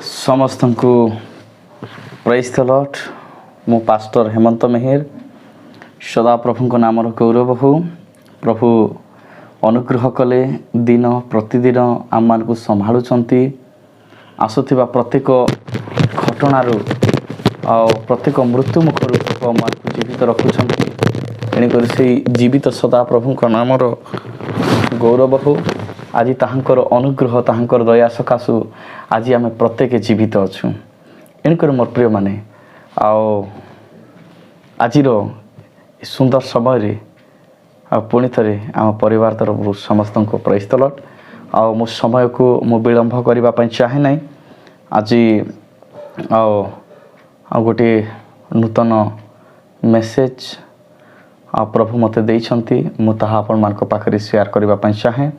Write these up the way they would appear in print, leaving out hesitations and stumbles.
समस्त को praise the Lord. मु पास्टर हेमंत मेहर सदा प्रभु को नाम गौरव हो। प्रभु अनुग्रह कले दिन प्रतिदिन आम मान को संभालुंट आसुवा प्रत्येक घटनारू प्रत्येक मृत्यु मुखर जीवित रखुंट एणुक से जीवित सदा प्रभु को नाम गौरव हो। आज ताहांकर अनुग्रह ताहांकर दया सकाशु आज आम प्रत्येक जीवित अच्छु। एणुक मोर प्रिय माने आज सुंदर समय पुणी थे आम परिवार तरफ समस्त को प्रेज द लॉर्ड। मो समय को मु विलंब करने चाहे ना। आज गोटे नूतन मेसेज प्रभु मते देइछंती मु ताहा आपण मानक पाखरे शेयर करने चाहे।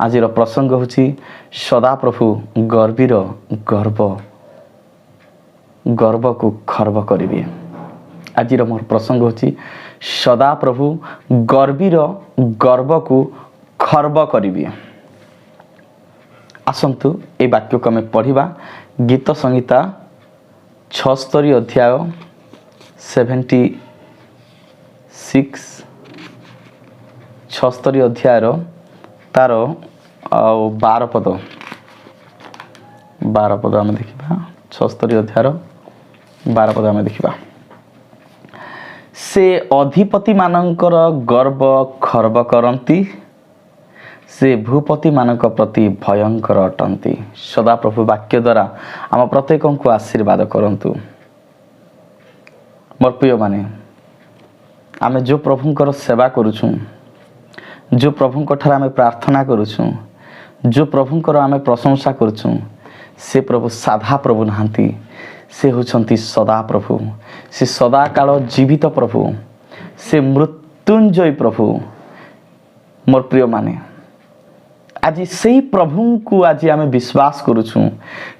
आज प्रसंग होची सदा प्रभु गर्वीर गर्व गर्व को खर्व करिवे। आज मोर प्रसंग होची सदा प्रभु गर्वीर गर्व को खर्व करिवे। आसंतु ए वाक्य को हमें पढ़िबा। गीत संहिता 76 अध्याय 76 अध्याय तार 12 पद आम देखा। 76 अध्याय 12 पद आम देखा। से अधिपति मानकर गर्व खर्व करती, से भूपति मानक प्रति भयंकर अटंती। सदा प्रभु वाक्य द्वारा आम प्रत्येक को आशीर्वाद करंतु। मोर प्रिय माने आमे जो प्रभुंकर सेवा करुछुं, जो प्रभुंक ठार आमे प्रार्थना करुछुं, जो प्रभुंकर आमे प्रशंसा करुछुं, से प्रभु साधा प्रभु नहांती। से होछंती सदा प्रभु। से सदा काल जीवित प्रभु। से मृत्युंजय प्रभु। मोर प्रिय माने आज से प्रभु को आज आमे विश्वास करुछुं।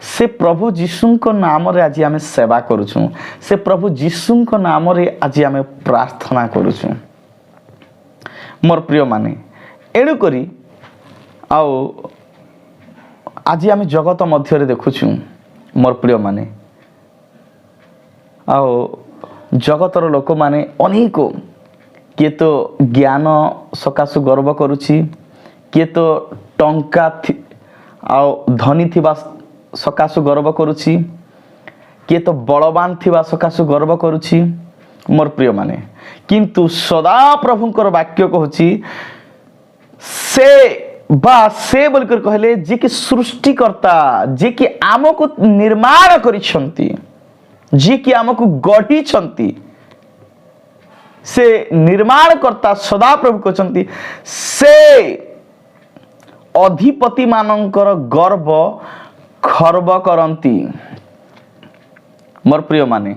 से प्रभु जीशु को नाम रे आज आमे सेवा करुछुं। से प्रभु जीशु को नाम रे आज आमे प्रार्थना करुछुं। मोर प्रिय माने एणु करी आज आमे जगत मध्य रे देखुछुं। मोर प्रिय माने जगतर लोक माने अनेक किए तो ज्ञान सकाशु गर्व करुछि, किए तो टंका धनी थिबा सकाशु गर्व करुछि, किए तो बलवान थिबा सकाशु गर्व करुछि। मोर प्रिय माने किंतु सदा प्रभुंकर वाक्य कहूछि से बोलकर कहले जे कि सृष्टिकर्ता, जे कि आमको निर्माण करिसंती, जे कि आमको गढ़ी छंती, से निर्माण करता सदा प्रभु कहते से अधिपति मानकर गर्व खर्व करती। मोर प्रिय माने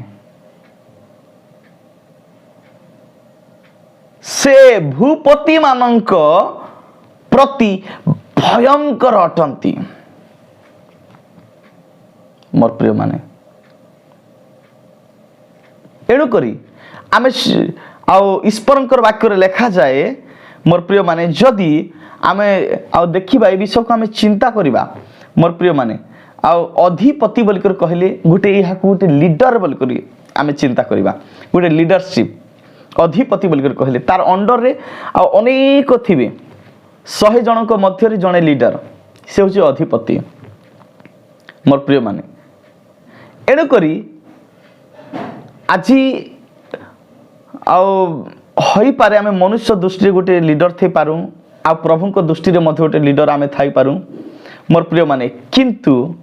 से भूपति मानक प्रति भयंकर अटंती। मोर प्रिय माने एणु करी आमे ईश्वरंकर वाक्य लेखा जाए। मोर प्रिय माने जदि आमे देखिबा ए विषय को आमे चिंता करिबा। मोर प्रिय माने अधिपति बोलकर कहले गोटे यहाँ गोटे लीडर बोलकर आमे चिंता करिबा। गोटे लीडरशिप अधिपति बोलकर कहले तार अंडर रे अनेक थिबे। 100 जनक मध्य जड़े लीडर से होची अधिपति। मोर प्रिय माने एणु करी आज हो पारे आमे मनुष्य दृष्टि गोटे लीडर थी पारू, आ प्रभु को दृष्टि रे मध्य गोटे लीडर आमे थाई पारू। मोर प्रिय माने किंतु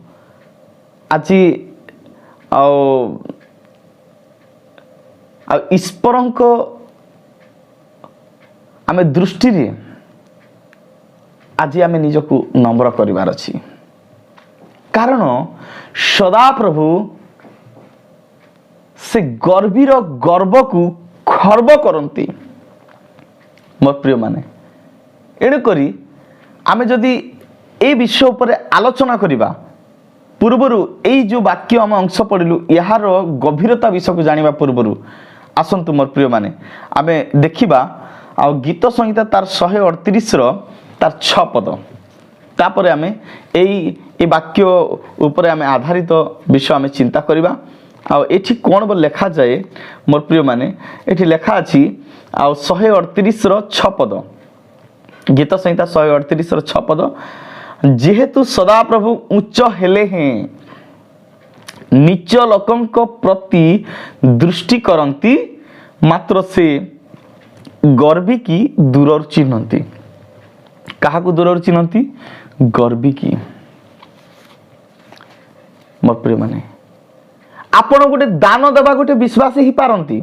आज ईश्वर को आमे दृष्टि रे आज आमे निजको नम्र करिवार अछि। कारण सदा प्रभु से गर्वीर गर्व को खर्व करती। मोर प्रिय माने एणु करी आमे जदि ए विषय पर आलोचना करिबा पूर्वरु ए जो वाक्य आम अंश पढ़िलु यार गभीरता विषय को जानिबा पूर्वरु आसंतु मोर प्रिय माने आमे देखिबा गीत संहिता तार 138 तार 6 पद तापर आमे एई ए वाक्य उपरे आम आधारित विषय आम चिंता करवा। आठी कौन बोल लिखा जाए मोर प्रिय माने, ये लिखा अच्छी 138 6 पद, गीत संहिता 138 6 पद, जेहेतु सदाप्रभु उच्च हेले हैं नीच लोकंक प्रति दृष्टि करती, मात्र से गर्वी की दूर चिन्हती। क्या दूर चिन्हती? गर्वी की। मोर प्रिय माने, आपण गोटे दान देवा गोटे विश्वासी ही पारंती,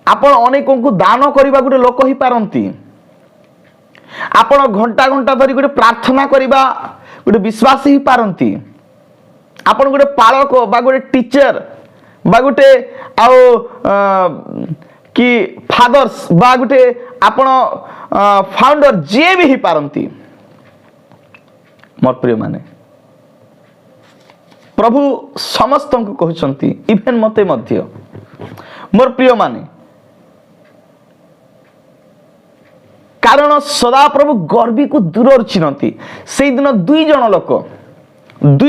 आपण अनेक को दान करने गोटे लोक ही पारंती, आपण घंटा घंटा धरी गोटे प्रार्थना करने गोटे विश्वासी ही पारंती, आपण गोटे पालक बा गोटे टीचर बा गोटे कि फादर्स बा गोटे आपण फाउंडर जे भी ही पारंती। मोर प्रिय माने, प्रभु समस्त को कहते इभेन मते मध्य। मोर प्रिय माने, कारण सदा प्रभु गर्वी को दूर चिन्हती। से दिन दुई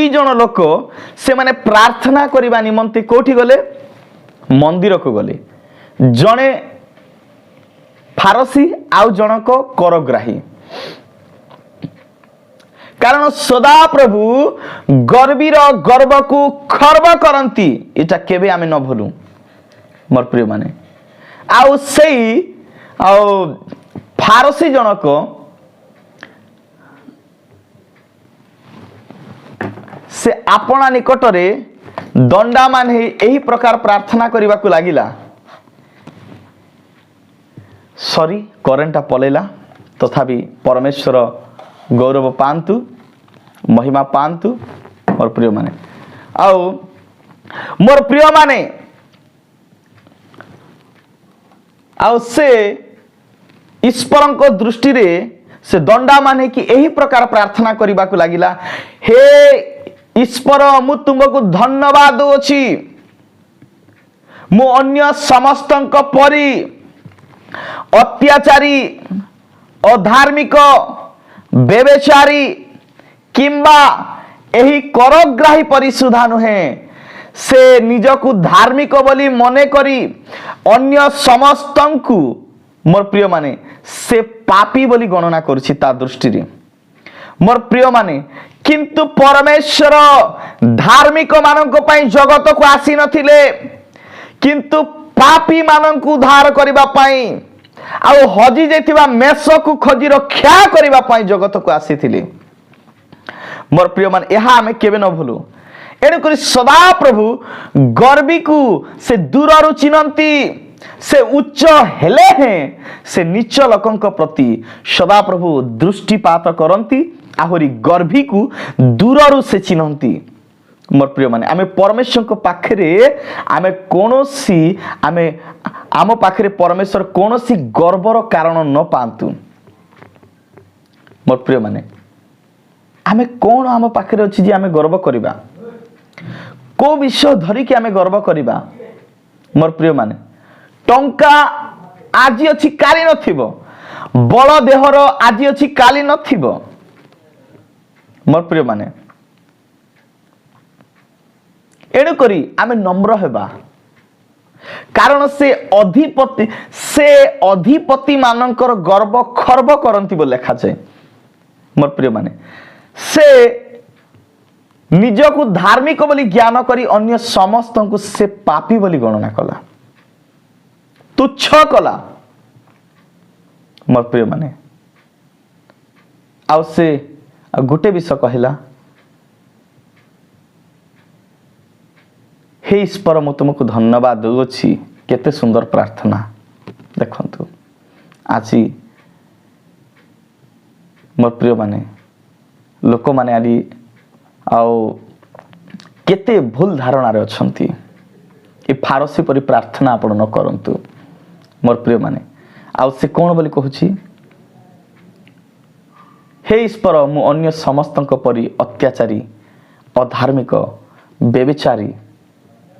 जन लोक से माने प्रार्थना करने निमंते कोठी गले? मंदिर को गले। जड़े फारसी आउ जनक करग्राही। कारण सदा प्रभु गर्वीर गर्व को खर्व करती, इटा केबे आमे न भूलू। मोर प्रिय माने, आउ सेई फारसी जनक से अपना निकटरे दंडा मान यही प्रकार प्रार्थना करने को लगिला। सॉरी करेंटा पलेला, तथापि परमेश्वर गौरव पांतु, महिमा पांतु। मोर प्रिय माने, मोर प्रिय माने, से ईश्वर को दृष्टि रे से दंडा माने कि यही प्रकार प्रार्थना करने को लगिला, हे ईश्वर मु तुमको धन्यवाद दूची, मु अन्य समस्त परी अत्याचारी, अधार्मिक, बेबेचारी किंबा यही करग्राही परी सुधा नुहे। से निजकु धार्मिक बोली मने करी अन्य समस्तंकु, मोर प्रिय माने, से पापी बोली गणना करुछि ता दृष्टि रे। मोर प्रिय माने, किंतु परमेश्वर धार्मिक मानक पई जगत को आसी नथिले, किंतु पापी मानक उद्धार करबा पई आउ हजी जाइथिबा मेष को खोजी रक्षा करबा पई जगत को आसीथिले। मोर प्रिय मान, यहा हमें केबे न भूलू। एणुकरी सदा प्रभु गर्वी को से दूररु चिन्हती, से उच्च हेले हैं से नीच लोकंक प्रति सदा प्रभु दृष्टिपात करती, आहुरी गर्वी को दूररु से चिन्हती। मोर प्रिय माने, आमे परमेश्वर को पाखरे आमे कोनोसी आम पाखरे परमेश्वर कोनोसी गर्वर कारण न पांतु। मोर प्रिय माने, आमे कोन आम पाखरे अछि जे आमे गर्व करिबा, को विषय धरि कि आमे गर्व करिबा। मोर प्रिय माने, टंका आज अछि काली नथिबो, बल देहर आज अछि काली नथिबो। मोर प्रिय माने, एणुकरी आमे नम्र हेबा, कारण से अधिपति मानकर गर्व खर्व करती बोल लिखा जाए। मोर प्रिय माने, से निजकु धार्मिक बोली ज्ञान करी अन्य समस्त को से पापी बोली गणना कला, तुच्छ कला। मोर प्रिय माने, आउ से गोटे विषय कहला, हे ईश्वर मु तुमको धन्यवाद दूची। केते सुंदर प्रार्थना देखंतु। आज मोर प्रिय माने, लोक माने आली केते भूल धारणा रे अछंती। ए फारसी परी प्रार्थना आपण न करंतु। मोर प्रिय माने, से कौन बोली कहूची, हे ईश्वर मु अन्य समस्तक परी अत्याचारी, अधार्मिक, बेविचारी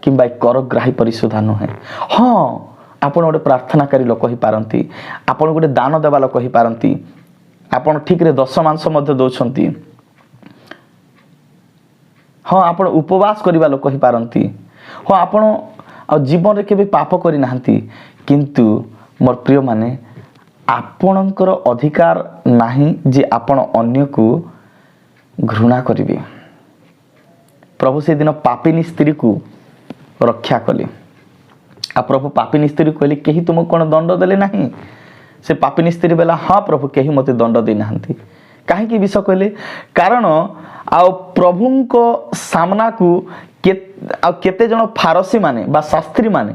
किंबा करग्राही परी सुधा नुहे। हाँ, आपण गोटे प्रार्थनाकारी लोक ही पारंती, आपण गोटे दान देवा लोक ही पारंती, ଆପଣ ଠିକରେ ଦଶମାଂଶ ମଧ୍ୟ ଦେଉଛନ୍ତି। ହଁ ଆପଣ ଉପବାସ କରିବା ଲୋକ ହେଇପାରନ୍ତି। ହଁ ଆପଣ ଆଉ ଜୀବନରେ କେବେ ପାପ କରିନାହାନ୍ତି, କିନ୍ତୁ ମୋର ପ୍ରିୟମାନେ ଆପଣଙ୍କର ଅଧିକାର ନାହିଁ ଯେ ଆପଣ ଅନ୍ୟକୁ ଘୃଣା କରିବେ। ପ୍ରଭୁ ସେଦିନ ପାପିନୀ ସ୍ତ୍ରୀକୁ ରକ୍ଷା କଲେ। ଆଉ ପ୍ରଭୁ ପାପିନୀ ସ୍ତ୍ରୀ କହିଲେ କେହି ତୁମକୁ କ'ଣ ଦଣ୍ଡ ଦେଲେ ନାହିଁ? ସେ ପାପିନୀ ସ୍ତ୍ରୀ ବେଲା ହଁ ପ୍ରଭୁ କେହି ମୋତେ ଦଣ୍ଡ ଦେଇନାହାନ୍ତି। କାହିଁକି ବିଷୟ କହିଲେ? କାରଣ ଆଉ ପ୍ରଭୁଙ୍କ ସାମ୍ନାକୁ ଆଉ କେତେ ଜଣ ଫାରସୀ ମାନେ ବା ଶାସ୍ତ୍ରୀ ମାନେ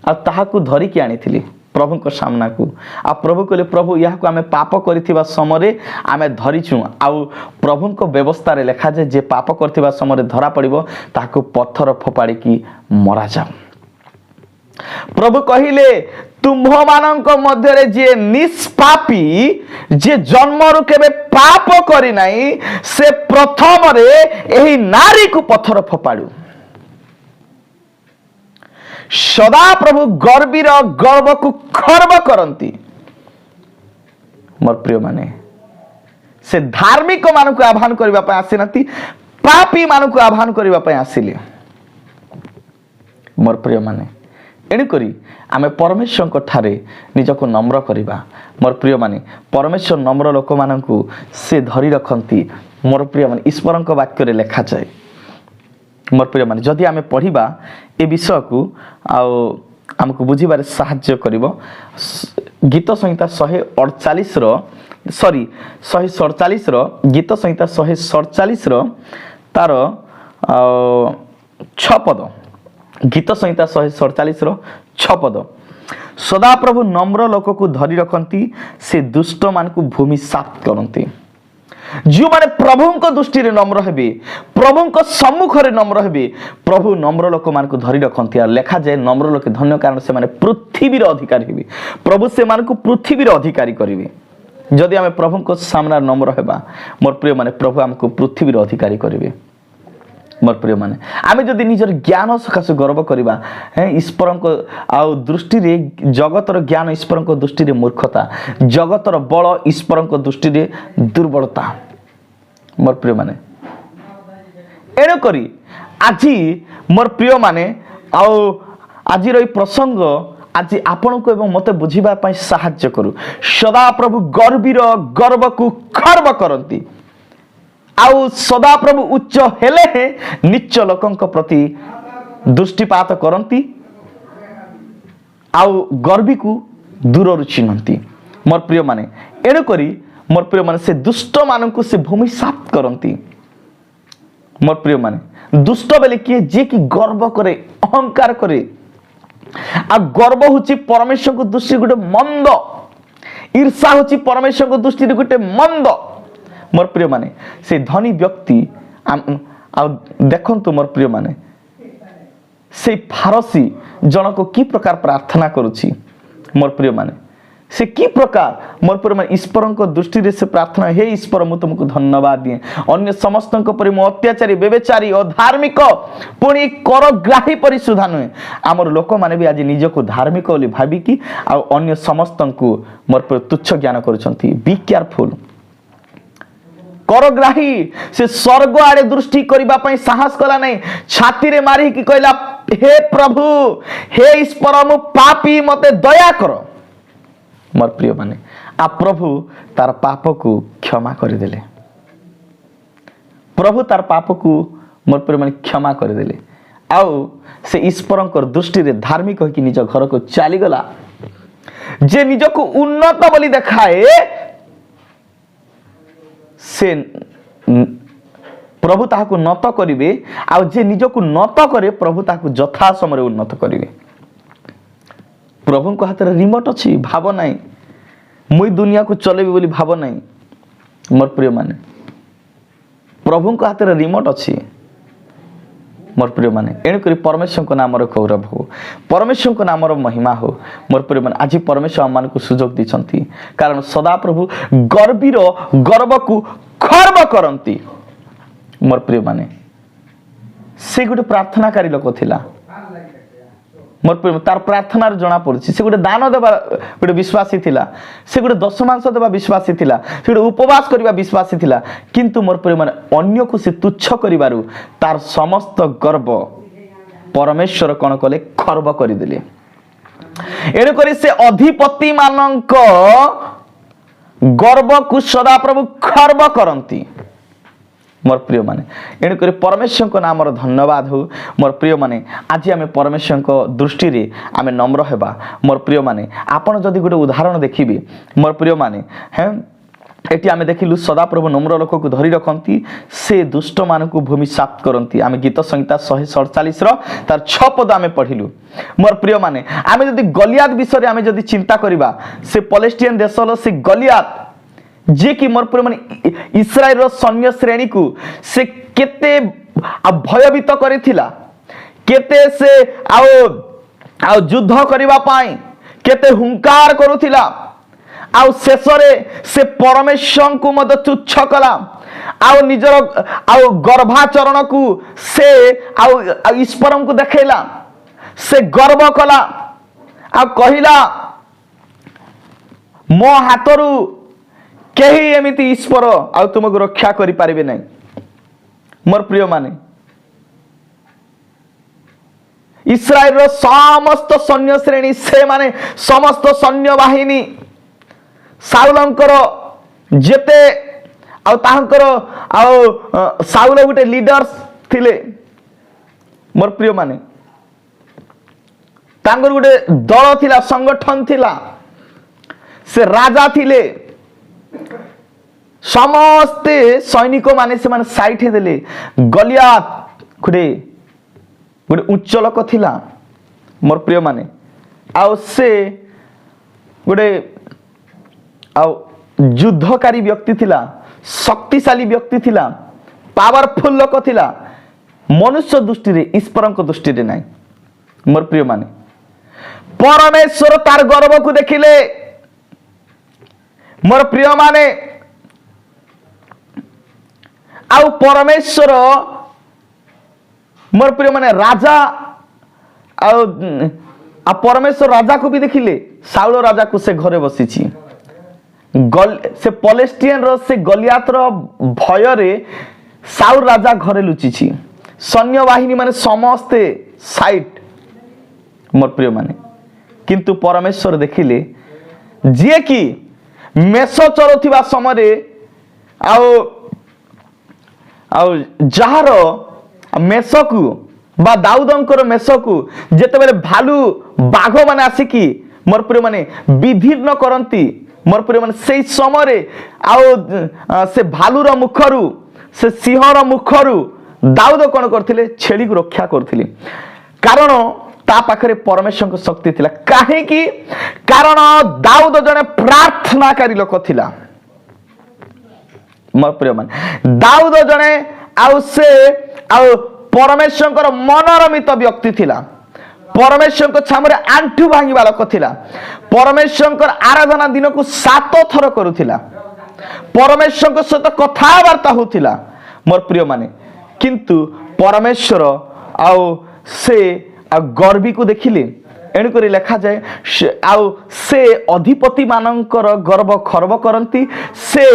ଆଉ ତାହାକୁ ଧରିକି ଆଣିଥିଲେ ପ୍ରଭୁଙ୍କ ସାମ୍ନାକୁ। ଆଉ ପ୍ରଭୁ କହିଲେ ପ୍ରଭୁ ଏହାକୁ ଆମେ ପାପ କରିଥିବା ସମୟରେ ଆମେ ଧରିଛୁ। ଆଉ ପ୍ରଭୁଙ୍କ ବ୍ୟବସ୍ଥାରେ ଲେଖାଯାଏ ଯେ ପାପ କରିଥିବା ସମୟରେ ଧରା ପଡ଼ିବ ତାହାକୁ ପଥର ଫୋପାଡ଼ିକି ମରାଯାଉ। ପ୍ରଭୁ କହିଲେ ତୁମ୍ଭମାନଙ୍କ ମଧ୍ୟରେ ଯିଏ ନିଷ୍ପାପୀ, ଯିଏ ଜନ୍ମରୁ କେବେ ପାପ କରିନାହିଁ, ସେ ପ୍ରଥମରେ ଏହି ନାରୀକୁ ପଥର ଫୋପାଡୁ। ସଦାପ୍ରଭୁ ଗର୍ବୀର ଗର୍ବକୁ ଖର୍ବ କରନ୍ତି। ମୋର ପ୍ରିୟମାନେ ସେ ଧାର୍ମିକ ମାନଙ୍କୁ ଆହ୍ୱାନ କରିବା ପାଇଁ ଆସିନାହାନ୍ତି, ପାପୀ ମାନଙ୍କୁ ଆହ୍ୱାନ କରିବା ପାଇଁ ଆସିଲେ। ମୋର ପ୍ରିୟମାନେ ଏଣୁକରି ଆମେ ପରମେଶ୍ୱରଙ୍କ ଠାରେ ନିଜକୁ ନମ୍ର କରିବା। ମୋର ପ୍ରିୟମାନେ ପରମେଶ୍ୱର ନମ୍ର ଲୋକମାନଙ୍କୁ ସେ ଧରି ରଖନ୍ତି। ମୋର ପ୍ରିୟମାନେ ଈଶ୍ୱରଙ୍କ ବାକ୍ୟରେ ଲେଖାଯାଏ। ମୋର ପ୍ରିୟମାନେ ଯଦି ଆମେ ପଢ଼ିବା ଏ ବିଷୟକୁ ଆଉ ଆମକୁ ବୁଝିବାରେ ସାହାଯ୍ୟ କରିବ। ଗୀତ ସଂହିତା 147ର ଗୀତ ସଂହିତା 147ର ତାର 6 ପଦ। ଗୀତ ସଂହିତା 147ର 6 ପଦ। ସଦାପ୍ରଭୁ ନମ୍ର ଲୋକକୁ ଧରି ରଖନ୍ତି, ସେ ଦୁଷ୍ଟମାନଙ୍କୁ ଭୂମି ସାତ କରନ୍ତି। ଯେଉଁମାନେ ପ୍ରଭୁଙ୍କ ଦୃଷ୍ଟିରେ ନମ୍ର ହେବେ, ପ୍ରଭୁଙ୍କ ସମ୍ମୁଖରେ ନମ୍ର ହେବେ, ପ୍ରଭୁ ନମ୍ର ଲୋକମାନଙ୍କୁ ଧରି ରଖନ୍ତି। ଆଉ ଲେଖାଯାଏ ନମ୍ର ଲୋକେ ଧନ୍ୟ, କାରଣ ସେମାନେ ପୃଥିବୀର ଅଧିକାରୀ ହେବେ। ପ୍ରଭୁ ସେମାନଙ୍କୁ ପୃଥିବୀର ଅଧିକାରୀ କରିବେ। ଯଦି ଆମେ ପ୍ରଭୁଙ୍କ ସାମ୍ନାରେ ନମ୍ର ହେବା, ମୋର ପ୍ରିୟମାନେ ପ୍ରଭୁ ଆମକୁ ପୃଥିବୀର ଅଧିକାରୀ କରିବେ। ମୋର ପ୍ରିୟମାନେ ଆମେ ଯଦି ନିଜର ଜ୍ଞାନ ସକାଶେ ଗର୍ବ କରିବା, ଈଶ୍ୱରଙ୍କ ଆଉ ଦୃଷ୍ଟିରେ ଜଗତର ଜ୍ଞାନ ଈଶ୍ୱରଙ୍କ ଦୃଷ୍ଟିରେ ମୂର୍ଖତା, ଜଗତର ବଳ ଈଶ୍ୱରଙ୍କ ଦୃଷ୍ଟିରେ ଦୁର୍ବଳତା। ମୋର ପ୍ରିୟମାନେ ଏଣୁକରି ଆଜି ମୋର ପ୍ରିୟମାନେ ଆଉ ଆଜିର এই ପ୍ରସଙ୍ଗ ଆଜି ଆପଣଙ୍କୁ ଏବଂ ମୋତେ ବୁଝିବା ପାଇଁ ସାହାଯ୍ୟ କରୁ। ସଦାପ୍ରଭୁ ଗର୍ବୀର ଗର୍ବକୁ ଖର୍ବ କରନ୍ତି। ଆଉ ସଦାପ୍ରଭୁ ଉଚ୍ଚ ହେଲେ ନିଚ୍ଚ ଲୋକଙ୍କ ପ୍ରତି ଦୃଷ୍ଟିପାତ କରନ୍ତି, ଆଉ ଗର୍ବୀକୁ ଦୂରରୁ ଚିହ୍ନନ୍ତି। ମୋର ପ୍ରିୟମାନେ ଏଣୁକରି ମୋର ପ୍ରିୟମାନେ ସେ ଦୁଷ୍ଟମାନଙ୍କୁ ସେ ଭୂମି ସାତ କରନ୍ତି। ମୋର ପ୍ରିୟମାନେ ଦୁଷ୍ଟ ବେଲେ କିଏ? ଯିଏ କି ଗର୍ବ କରେ, ଅହଙ୍କାର କରେ। ଆଉ ଗର୍ବ ହେଉଛି ପରମେଶ୍ୱରଙ୍କ ଦୃଷ୍ଟିରେ ଗୋଟେ ମନ୍ଦ। ଈର୍ଷା ହେଉଛି ପରମେଶ୍ୱରଙ୍କ ଦୃଷ୍ଟିରେ ଗୋଟେ ମନ୍ଦ। ମୋର ପ୍ରିୟମାନେ ସେ ଧନୀ ବ୍ୟକ୍ତି ଆଉ ଦେଖନ୍ତୁ ମୋର ପ୍ରିୟମାନେ ସେ ଫାରସୀ ଜଣକ କି ପ୍ରକାର ପ୍ରାର୍ଥନା କରୁଛି। ମୋର ପ୍ରିୟମାନେ ସେ କି ପ୍ରକାର ମୋର ପ୍ରିୟମାନେ ଈଶ୍ୱରଙ୍କ ଦୃଷ୍ଟିରେ ସେ ପ୍ରାର୍ଥନା, ହେ ଈଶ୍ୱର ମୁଁ ତୁମକୁ ଧନ୍ୟବାଦ ଦିଏ। ଅନ୍ୟ ସମସ୍ତଙ୍କ ପରି ମୁଁ ଅତ୍ୟାଚାରୀ, ବ୍ୟଭିଚାରୀ, ଅଧାର୍ମିକ, ପୁଣି କରଗ୍ରାହୀ ପରି ସୁଦ୍ଧା ନୁହେଁ। ଆମର ଲୋକମାନେ ବି ଆଜି ନିଜକୁ ଧାର୍ମିକ ବୋଲି ଭାବିକି ଆଉ ଅନ୍ୟ ସମସ୍ତଙ୍କୁ ମୋର ତୁଚ୍ଛ ଜ୍ଞାନ କରୁଛନ୍ତି। ବି କେୟାରଫୁଲ। କରଗ୍ରାହୀ ସେ ସ୍ୱର୍ଗ ଆଡେ ଦୃଷ୍ଟି କରିବା ପାଇଁ ସାହସ କଲା ନାହିଁ। ଛାତିରେ ମାରିକି କହିଲା, ହେ ପ୍ରଭୁ, ହେ ଈଶ୍ୱର, ମୁଁ ପାପୀ, ମତେ ଦୟା କର। ମୋର ପ୍ରିୟମାନେ ପ୍ରଭୁ ତାର ପାପକୁ କ୍ଷମା କରିଦେଲେ। ପ୍ରଭୁ ତାର ପାପକୁ ମୋର ପ୍ରିୟମାନେ କ୍ଷମା କରିଦେଲେ। ଆଉ ସେ ଈଶ୍ୱରଙ୍କର ଦୃଷ୍ଟିରେ ଧାର୍ମିକ ହୋଇକି ନିଜ ଘରକୁ ଚାଲିଗଲା। ଯେ ନିଜକୁ ଉନ୍ନତ ବୋଲି ଦେଖାଏ, ସେ ପ୍ରଭୁ ତାହାକୁ ନତ କରିବେ। ଆଉ ଯେ ନିଜକୁ ନତ କରେ, ପ୍ରଭୁ ତାହାକୁ ଯଥା ସମୟରେ ଉନ୍ନତ କରିବେ। ପ୍ରଭୁଙ୍କ ହାତରେ ରିମୋଟ ଅଛି, ଭାବ ନାହିଁ ମୁଁ ଦୁନିଆକୁ ଚଲେଇବି ବୋଲି ଭାବ ନାହିଁ। ମୋର ପ୍ରିୟମାନେ ପ୍ରଭୁଙ୍କ ହାତରେ ରିମୋଟ ଅଛି। ମୋର ପ୍ରିୟମାନେ ଏଣୁକରି ପରମେଶ୍ୱରଙ୍କ ନାମର ଗୌରବ ହଉ, ପରମେଶ୍ୱରଙ୍କ ନାମର ମହିମା ହଉ। ମୋର ପ୍ରିୟମାନେ ଆଜି ପରମେଶ୍ୱର ଆମମାନଙ୍କୁ ସୁଯୋଗ ଦେଇଛନ୍ତି, କାରଣ ସଦାପ୍ରଭୁ ଗର୍ବୀର ଗର୍ବକୁ ଖର୍ବ କରନ୍ତି। ମୋର ପ୍ରିୟମାନେ ସେ ଗୋଟେ ପ୍ରାର୍ଥନାକାରୀ ଲୋକ ଥିଲା। मोर प्रिय तार प्रार्थनार जना पड़ुछि से गोटे दान देवा गोटे विश्वासी थिला से गोटे दशमांश देवा विश्वासी थिला से गोटे उपवास करबा विश्वासी थिला किंतु मोर प्रिय माने अन्य को से तुच्छ करिबारु तार समस्त गर्व परमेश्वर कोन कले खर्ब करिदेले एणु करी से अधिपति मानक गर्व को सदा प्रभु खर्ब करंती मोर प्रिय माने एणु करी परमेश्वर को नाम धन्यवाद हो मोर प्रिय माने आज आम परमेश्वर को दृष्टि रे आम नम्र हेबा मोर प्रिय माने आपण जदि गोटे उदाहरण देखिबे मोर प्रिय माने हैं एटी आम देखिलु सदा प्रभु नम्र लोक को धरी रखती से दुष्ट मान को भूमि साफ करती आम गीत संहिता 147 तार 6 पद आम पढ़िलु मोर प्रिय माने आम जदि गलियात विषय आम जदि चिंता करिबा से पलेस्टियन देशर से गलियात जे कि मोर प्रिय माने इस्राएल सैन्य श्रेणी को से केते भयभीत करिथिला केते से आओ युद्ध करिबा पाई केते हुंकार करुथिला आउ शेषरे से परमेश्वर को मद तुच्छ कला आउ निजर आउ गर्भाचरण को से आउ ईश्वर को देखेला से गर्व कला आ कहिला मो हाथरू केही एमिति ईश्वर आ तुमको रक्षा करि पारिबे नै मोर प्रिय माने इस्राएल रो समस्त सैन्य श्रेणी से माने समस्त सैन्य बाहिनी साउलंकर जेते आ ताहंकर आ साउल गोटे लीडर्स थिले मोर प्रिय माने तांगर गोटे दल थिला संगठन थिला से राजा थिले समस्ते सैनिक माने से माने साइट देले गलियात गोटे गोटे उच्च लोक थिला मोर प्रिय माने आ से गोटे युद्धकारी व्यक्ति थिला शक्तिशाली व्यक्ति थिला पावरफुल लोक थिला मनुष्य दृष्टि रे ईश्वर को दृष्टि रे नाही मोर प्रिय माने परमेश्वर तार गर्व को देखिले मोर प्रिय माने आउ परमेश्वर मोर प्रिय माने राजा आ परमेश्वर राजा को भी देखिले साउल राजा को से घरे बसीची से पलेस्टियन रो से गलियात रो भय रे साउल राजा घरे लुचिछि सैन्य बाहिनी माने समस्ते साइट मोर प्रिय माने किंतु परमेश्वर देखिले जे कि मेष चलुथिबा समय रे आउ जहार मेष को बा दाऊदंकर मेष को जेते बेले भालू बाघ माने आसिकी मोर प्रिय माने विभिन्न करंती मोर प्रिय माने से समय आउ से भालूर मुखरु से सिंहर मुखरु दाऊद कौन करथिले छेली को रक्षा करथिले कारण ता पाखरे परमेश्वर को शक्ति थिला काहे कि कारण दाऊद जने प्रार्थनाकारी लोक थिला मोर प्रिय माने दाऊद जने आउ से आउ परमेश्वर मनोरमित व्यक्ति थिला परमेश्वर को छामरे आंठू भांगिबा लोक थिला परमेश्वर आराधना दिन को 7 थर करुथिला परमेश्वर को सहित कथावार्ता होथिला मोर प्रिय माने किंतु परमेश्वर आउ से गर्वी को देखिले एणु करी लेखा जाए आउ से अधिपति मानकर गर्व खर्व करंती से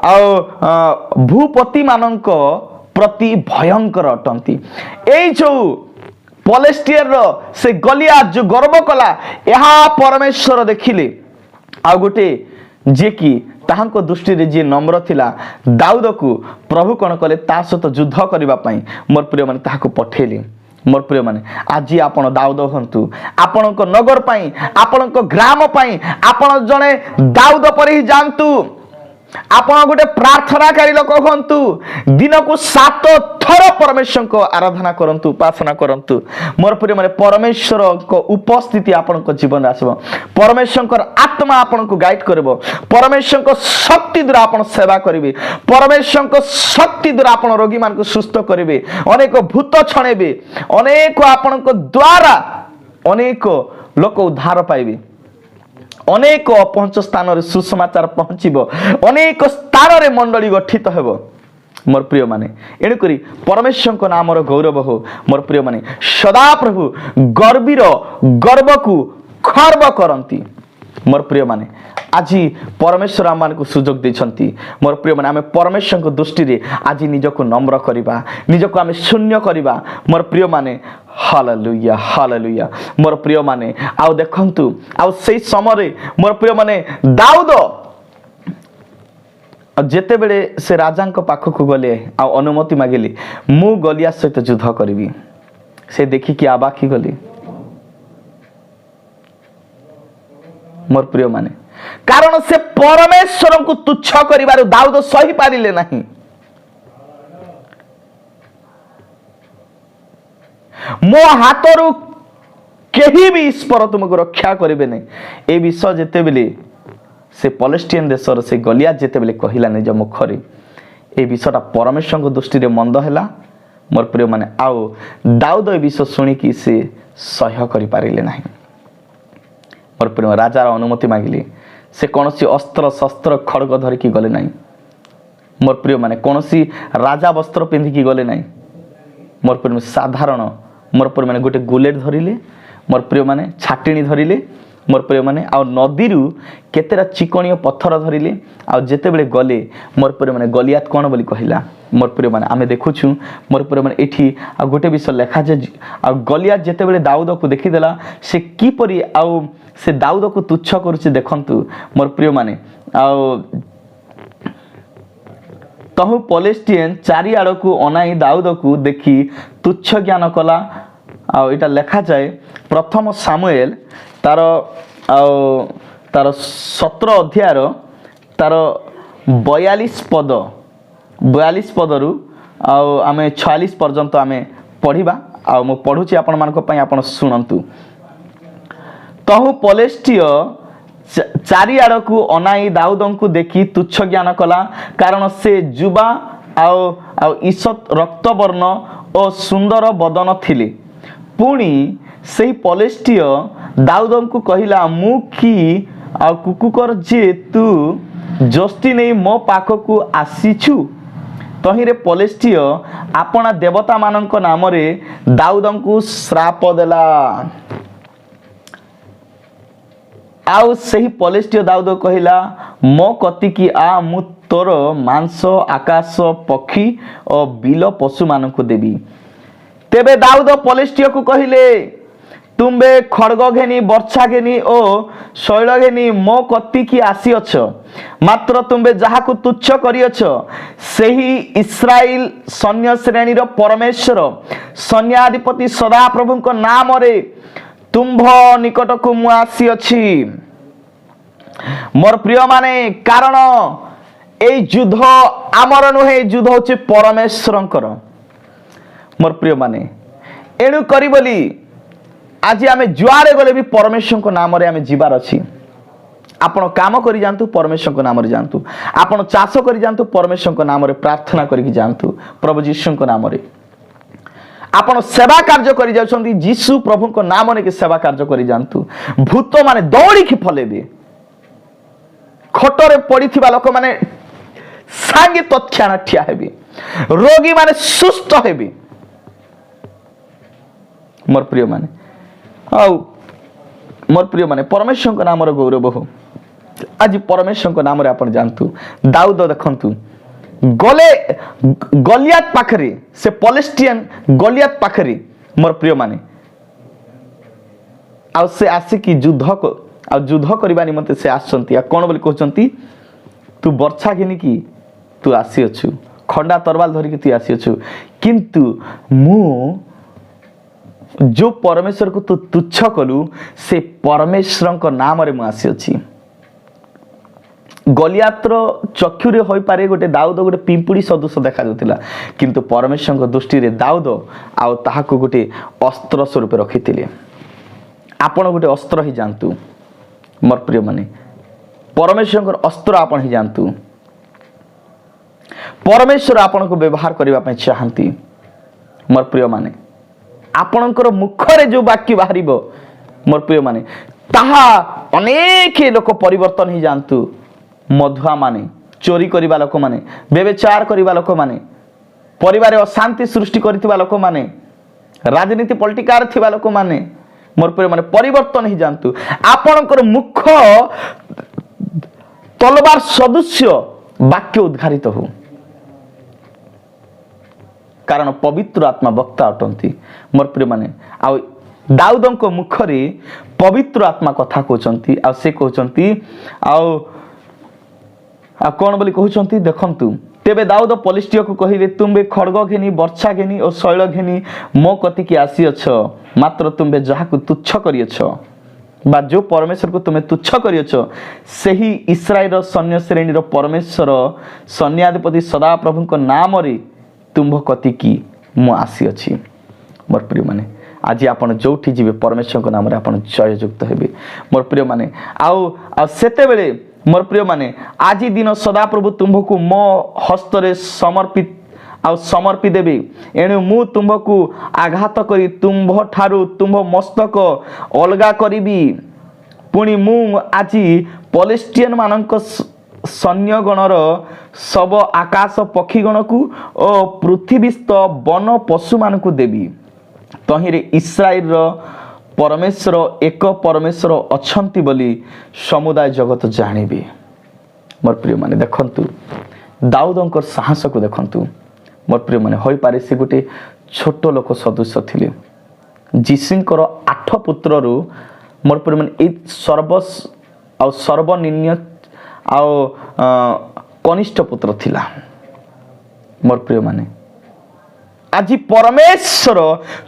आउ भूपति मानक प्रति भयंकर अटंती एई जो पलेस्टियर से गलियात जो गर्व कला यहाँ परमेश्वर देखिले आ गोटे जे कि ताहांको दृष्टि रे जे नम्र थिला दाऊद को प्रभु कौन कले ता सहित युद्ध करबा पई मोर प्रिय माने ताहाको पठेले मोर प्रिय माने आज आपण दाऊद हंतु आपणक नगर पई आपणक ग्राम पई आपण जणे दाऊद पर ही जानतु आपण गोटे प्रार्थनाकारी लोक हंतु दिन को 7 थर परमेश्वर को आराधना करंतु उपासना करंतु मोर प्रिय माने परमेश्वर को उपस्थिति आपण को जीवन आसबो परमेश्वर को आत्मा आपण को गाइड करबो परमेश्वर को शक्ति द्वारा आपण सेवा करिवे परमेश्वर को शक्ति द्वारा आपण रोगी मान को सुस्थ करिवे अनेक भूत छणेबे अनेक आपण को द्वारा अनेक लोक उद्धार पाइबे अनेक अपहंच स्थान रे सुसमाचार पहुंचीबो अनेक स्थान रे मंडली गठित हेबो मोर प्रिय माने एणुकरी परमेश्वर को नाम गौरव हो। मोर प्रिय माने सदा प्रभु गर्वीर गर्व को खर्व करती। मोर प्रिय माने आज परमेश्वर आम को सुजोग देछंती। मोर प्रिय माने आमे परमेश्वर को दृष्टि रे आज निजको नम्र करिबा, निजको आमे शून्य करिबा। मोर प्रिय माने हालेलुया हालेलुया। मोर प्रिय माने आउ देखंतु आउ सेई समय मोर प्रिय माने दाऊद जेते बेले से राजा पाखक गले आ अनुमति मागिले मु गलिया सहित युद्ध करी से देखिकी आबाक ही गली। मोर प्रिय माने कारण से परमेश्वर को तुच्छ करिबार दाऊद सही पारिले नहीं। मो हाथरू केही भी ईश्वर तुमको रक्षा करिबे नहीं। ए विषय जेते बेले से पलेस्टियन देशर से गलियात जेते बेले कहिला निज मुखरे ए विषयटा परमेश्वर को दृष्टि रे मंद हैला। मोर प्रिय माने आओ दाऊद ए विषय सुनी कि से सह्य करि पारिले नहीं। मोर प्रिय राजार अनुमति मागिले से कौनसी अस्त्र शस्त्र खड़ग धरिकी गले नहीं। मोर प्रिय माने कौनसी राजा वस्त्र पिंधिकी गले नहीं। मोर प्रिय साधारण मोर प्रिय माने गोटे गुलेट धरिले। मोर प्रिय माने छाटिणी धरिले। मोर प्रिय माने आ नदी केतेरा चिकणीय पत्थर धरिले आ जेते बेले गले मोर प्रिय माने गलियात कौन बोली कहिला। मोर प्रिय माने आमे देखुछु मोर प्रिय माने एठी आ गोटे विषय लेखा जे आ गलियात जेते बेले दाऊद को देखिदेला से की परी आ से दाऊद को तुच्छ करूछि देखंतु। मोर प्रिय माने आ तहु पलेस्टियन चारि आड़ को अनाई दाऊद को देखी तुच्छ ज्ञान कला। आ इटा लेखा जाए प्रथम सामुएल तार तार 17 अध्यायर तार 42 पदरु आमे 46 पर्यंत आमे पढ़िबा। आ मु पढ़ुची आपण मानको पई आपण सुनंतु। तहु पलेस्टिय चारिआड़ को अनाई दाऊद को देखी तुच्छ ज्ञान कला कारण से जुबा आउ ईसत रक्तवर्ण और सुंदर बदन थिले। पुणी से पलेस्टिय दाऊद को कहिला मु कि आ कुकुकर जे तू जस्ती नहीं मो पाखक आसीछु। तहिरे पलेस्टिय आपना देवता मानक नाम रे दाऊद को श्राप देला। आउ सही पलेस्टिय दाऊद कहिला मो कति की आ मु तोर मांस आकाश पक्षी और बिल पशु मानक देवी। तेबे दाऊद पलेस्टिय को कहिले तुम्बे खड़ग घेनी वर्षा घेनी ओ शैल घेनी मो कति की आसी अछ मात्र तुम्बे जहा को तुच्छ करियछ सेही इस्राएल सैन्य श्रेणी रो परमेश्वर सैन्याधिपति सदा प्रभु को नाम रे तुम्भ निकट को मु आसी अछि। मोर प्रिय माने कारण ए युद्ध आमर नुहे युद्ध होचे परमेश्वरंकर। मोर प्रिय माने एणु करी बोली आज आमे जुआरे गले भी परमेश्वर को नाम रे आमे जीवार अछि। आपण काम करी जानतु परमेश्वर को नाम रे जानतु। आपण चाष करी जानतु परमेश्वर को नाम रे प्रार्थना करी जानतु प्रभु यीशु को नाम रे। आपण सेवा कार्य करी जाउछंती यीशु प्रभु को नाम रे के सेवा कार्य करी जानतु। भूत माने दौड़ी की फलेबे खटरे पड़ीथिबा लोक माने सांगे तत्क्षण ठिया हेबे रोगी माने सुस्थ हेबे। मोर प्रिय माने आउ मोर प्रिय माने परमेश्वर को नाम रे गौरव हो। आज परमेश्वर को नाम रे आपण जानतु दाऊद देखंतु गले गलियात पाखरे से पलेस्टियन गलियात पाखरे मोर प्रिय माने आ से आसी कि युद्ध करबा निमंते से आछंती। आ कोन बोली कहचंती तू वर्षा घेनी की तू आसी अछु खंडा तरवाल धरि कि तू आसी अछु किंतु मु जो परमेश्वर को तू तुच्छ कलु से परमेश्वर को नाम रे मु आसी अछि। गलियात्र चक्षुरे होई पारे गोटे दाऊद गोटे पिंपुड़ी सदृश देखा जाउतिला किंतु परमेश्वर को दृष्टि रे दाऊद आउ ताहाको गोटे अस्त्र स्वरूप रखितिले। आपण गोटे अस्त्र ही जानतु मोर प्रिय माने परमेश्वर को अस्त्र आपण ही जानतु। परमेश्वर आपण को व्यवहार करबा पय चाहंती। मोर प्रिय माने आपणकर मुखरे जो वाक्य बाहरिबो मोर प्रिय माने ताहा अनेक लोक परिवर्तन ही जानतु। मधुआ माने चोरी करिबा लोक माने व्यभिचार करिबा लोक माने परिवार अशांति सृष्टि करथिबा लोक माने राजनीति पॉलिटिकार थिबा लोक माने मोर प्रिय माने परिवर्तन ही जानतु आपणकर मुख तलवार सदृश्य वाक्य उद्घारित हो कारण पवित्र आत्मा वक्ता अटंती मोर प्रिय माने आ दाऊदଙ୍କ मुखरे पवित्र आत्मा कथा कहउचंती आ से कहउचंती आ कौन बोली कहउचंती देखंतु तेबे दाऊद पलिष्टिय को कहिले तुम्बे खड्ग घेनी वर्षा घेनी और शैल घेनी मो कति की आसी अछ मात्र तुम्बे जहा को तुच्छ करियछ बा जो परमेश्वर को तुम्हें तुच्छ करियछ सेही इस्राएल सैन्य श्रेणी रो परमेश्वर सैन्याधिपति सदा प्रभु को नाम रे तुम्भ कति की मो आसी अछि मोर प्रिय माने आज आपण जोठी जीवे परमेश्वर को नाम रे आपण जय युक्त हेबे मोर प्रिय माने आ सेते बेले मोर प्रिय माने आज दिन सदा प्रभु तुम्भकु मो हस्तरे समर्पित देबी एणु मु तुम्भकु आघात करी तुम्भ ठारू तुम्भ मस्तक अलगा करिबी पुणी मु आज पलिस्टियन मानक सैन्य गणर सब आकाश पक्षी गण को और पृथ्वीस्थ वन पशु मानकु देबी तहिरे इस्राएल परमेश्वर एक परमेश्वर अछंती बोली समुदाय जगत जानिबे मोर प्रिय माने देखंतु दाऊदंकर साहस को देखंतु मोर प्रिय माने होई पारे से गुटे छोट लोक सदृश थिले जीसुंकर 8 पुत्र रु मोर प्रिय माने ए सर्वनिम्न आ कनिष्ठ पुत्र थिला मोर प्रिय माने आज परमेश्वर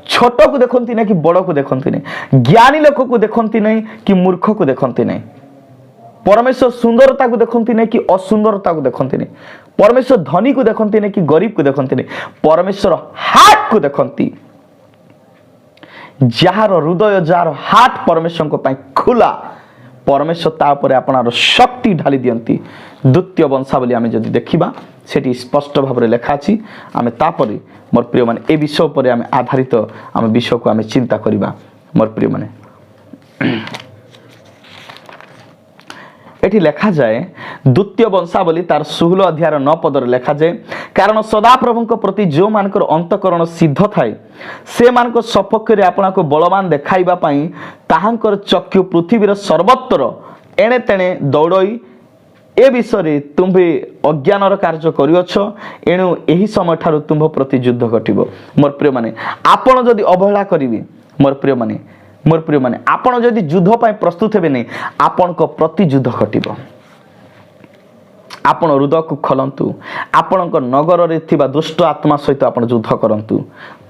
छोट को देखती ना कि बड़ को देखती नहीं ज्ञानी लोक को देखती नहीं कि मूर्ख को देखती नहीं परमेश्वर सुंदरता को देखती नहीं कि असुंदरता को देखती नहीं परमेश्वर धनी को देखती नहीं कि गरीब को देखती नहीं परमेश्वर हार्ट को देखती जार हृदय जार हार्ट परमेश्वर को खुला परमेश्वर तापर आपणार शक्ति ढाली दियंती द्वितीय वंशावली आमे जदि देखिबा सेठी स्पष्ट भाव में लिखा अछि आमे तापर मोर प्रिय माने ए विषय पर आमे आधारित आमे विषय को आमे चिंता करिबा मोर प्रिय माने एठी लिखा जाए द्वितीय वंशावली तार 16 अध्याय 9 पद रे लिखा जाए कारण सदा प्रभु को प्रति जो मानकर अंतकरण सिद्ध थाए से मानक सपक्ष रे आपना को बलवान देखाइबा पई ताहांकर चक्षु पृथ्वीर सर्वत्र एणे तेणे दौड़ई ए विषय तुम्भे अज्ञानर कार्य करियछ एणु एही समय ठारू तुम्भ प्रति युद्ध घटिबो मोर प्रिय माने आपण जदि अवहेला करिवे मोर प्रिय माने आपण जदि युद्ध पई प्रस्तुत हेबे नै आपण को प्रति युद्ध घटिबो आपण हृदय को खोलंतु आपण को नगर रे थिबा दुष्ट आत्मा सहित आपण युद्ध करंतु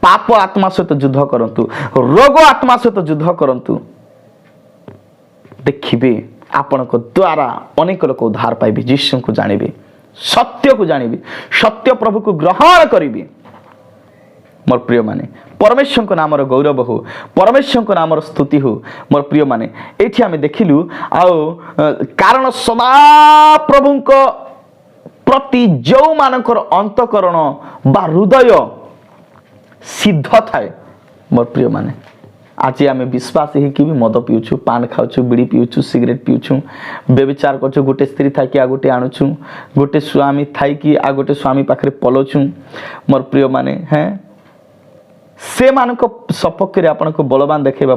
पाप आत्मा सहित युद्ध करंतु रोग आत्मा सहित युद्ध करंतु देखिबे आपण को द्वारा अनेक लोक उद्धार पाइबे यीशु को जानिबे सत्य को जानिबे सत्य प्रभु को ग्रहण करिबे मोर प्रिय माने परमेश्वर को नामर गौरव हो परमेश्वर को नामर स्तुति हो मोर प्रिय माने एठी आमे देखिलु कारण सदा प्रभु को प्रति जो मानकर अंतकरण बा हृदय सिद्ध थाए मोर प्रिय माने आज आम विश्वास है कि मद पीऊँ पान खाऊँ बीड़ी पीऊँ सिगरेट पीऊँ व्यभिचार कर गोटे स्त्री था कि आ गोटे आणुचु गोटे स्वामी थाई कि आ गोटे स्वामी पाखे पलाऊँ मोर प्रिय माने हैं से मानक सपक्ष रे आपन को बलवान देखेबा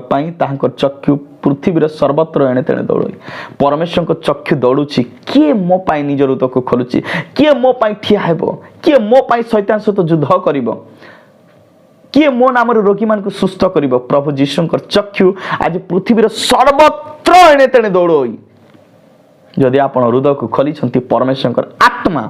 चक्षु पृथ्वीर सर्वत्र एणे तेणे दौड़ परमेश्वर को चक्षु दौड़ुची किए मो पाई निज हृदय को खोलुची किए मो पाई ठिया हेबो किए मो पाई शैतान सहित युद्ध करिवो किए मो नाम रोगी मान को सुस्थ करिवो प्रभु यीशुंकर चक्षु आज पृथ्वीर सर्वत्र एणे तेणे दौड़ जदि आपण हृदय को खोली परमेश्वर आत्मा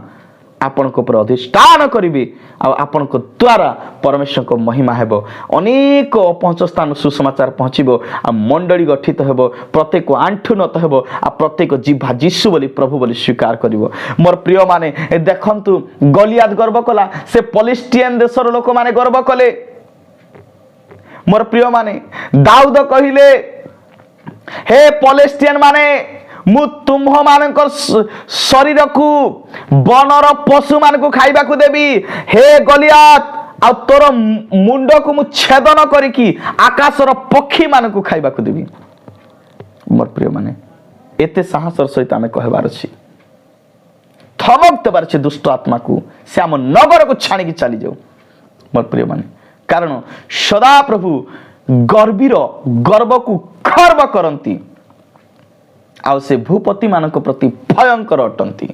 आपण को ऊपर अधिष्ठान करिवे आपण को द्वारा परमेश्वर को महिमा हेबो अनेक अपहुंच स्थान सुसमाचार पहुँचबो मंडली गठित हेबो प्रत्येक आंठु नत हेबो प्रत्येक जिह्वा यीशु बोली प्रभु बोली स्वीकार करिवो मोर प्रिय माने देखंतु गलियात गर्व कला से पलिस्टियन देशर लोक माने गर्व कले मोर प्रिय माने दाऊद कहिले हे पलिस्टियन माने मु तुम्ह मानकर शरीर को बनर पशु मान को खाइबा को देबी हे गलियात आ तोर मुंड को मु छेदन करिकी आकाशर पक्षी मान को खाइबा को देबी मोर प्रिय माने एते साहसर सहित आमे कहबार अछि थमक देबार अछि दुष्ट आत्मा को से आम नगर को छाणी की चली जाऊ मोर प्रिय माने कारण सदा प्रभु गर्वीर गर्व को खर्व करती आउ से भूपति मानक प्रति भयंकर अटंती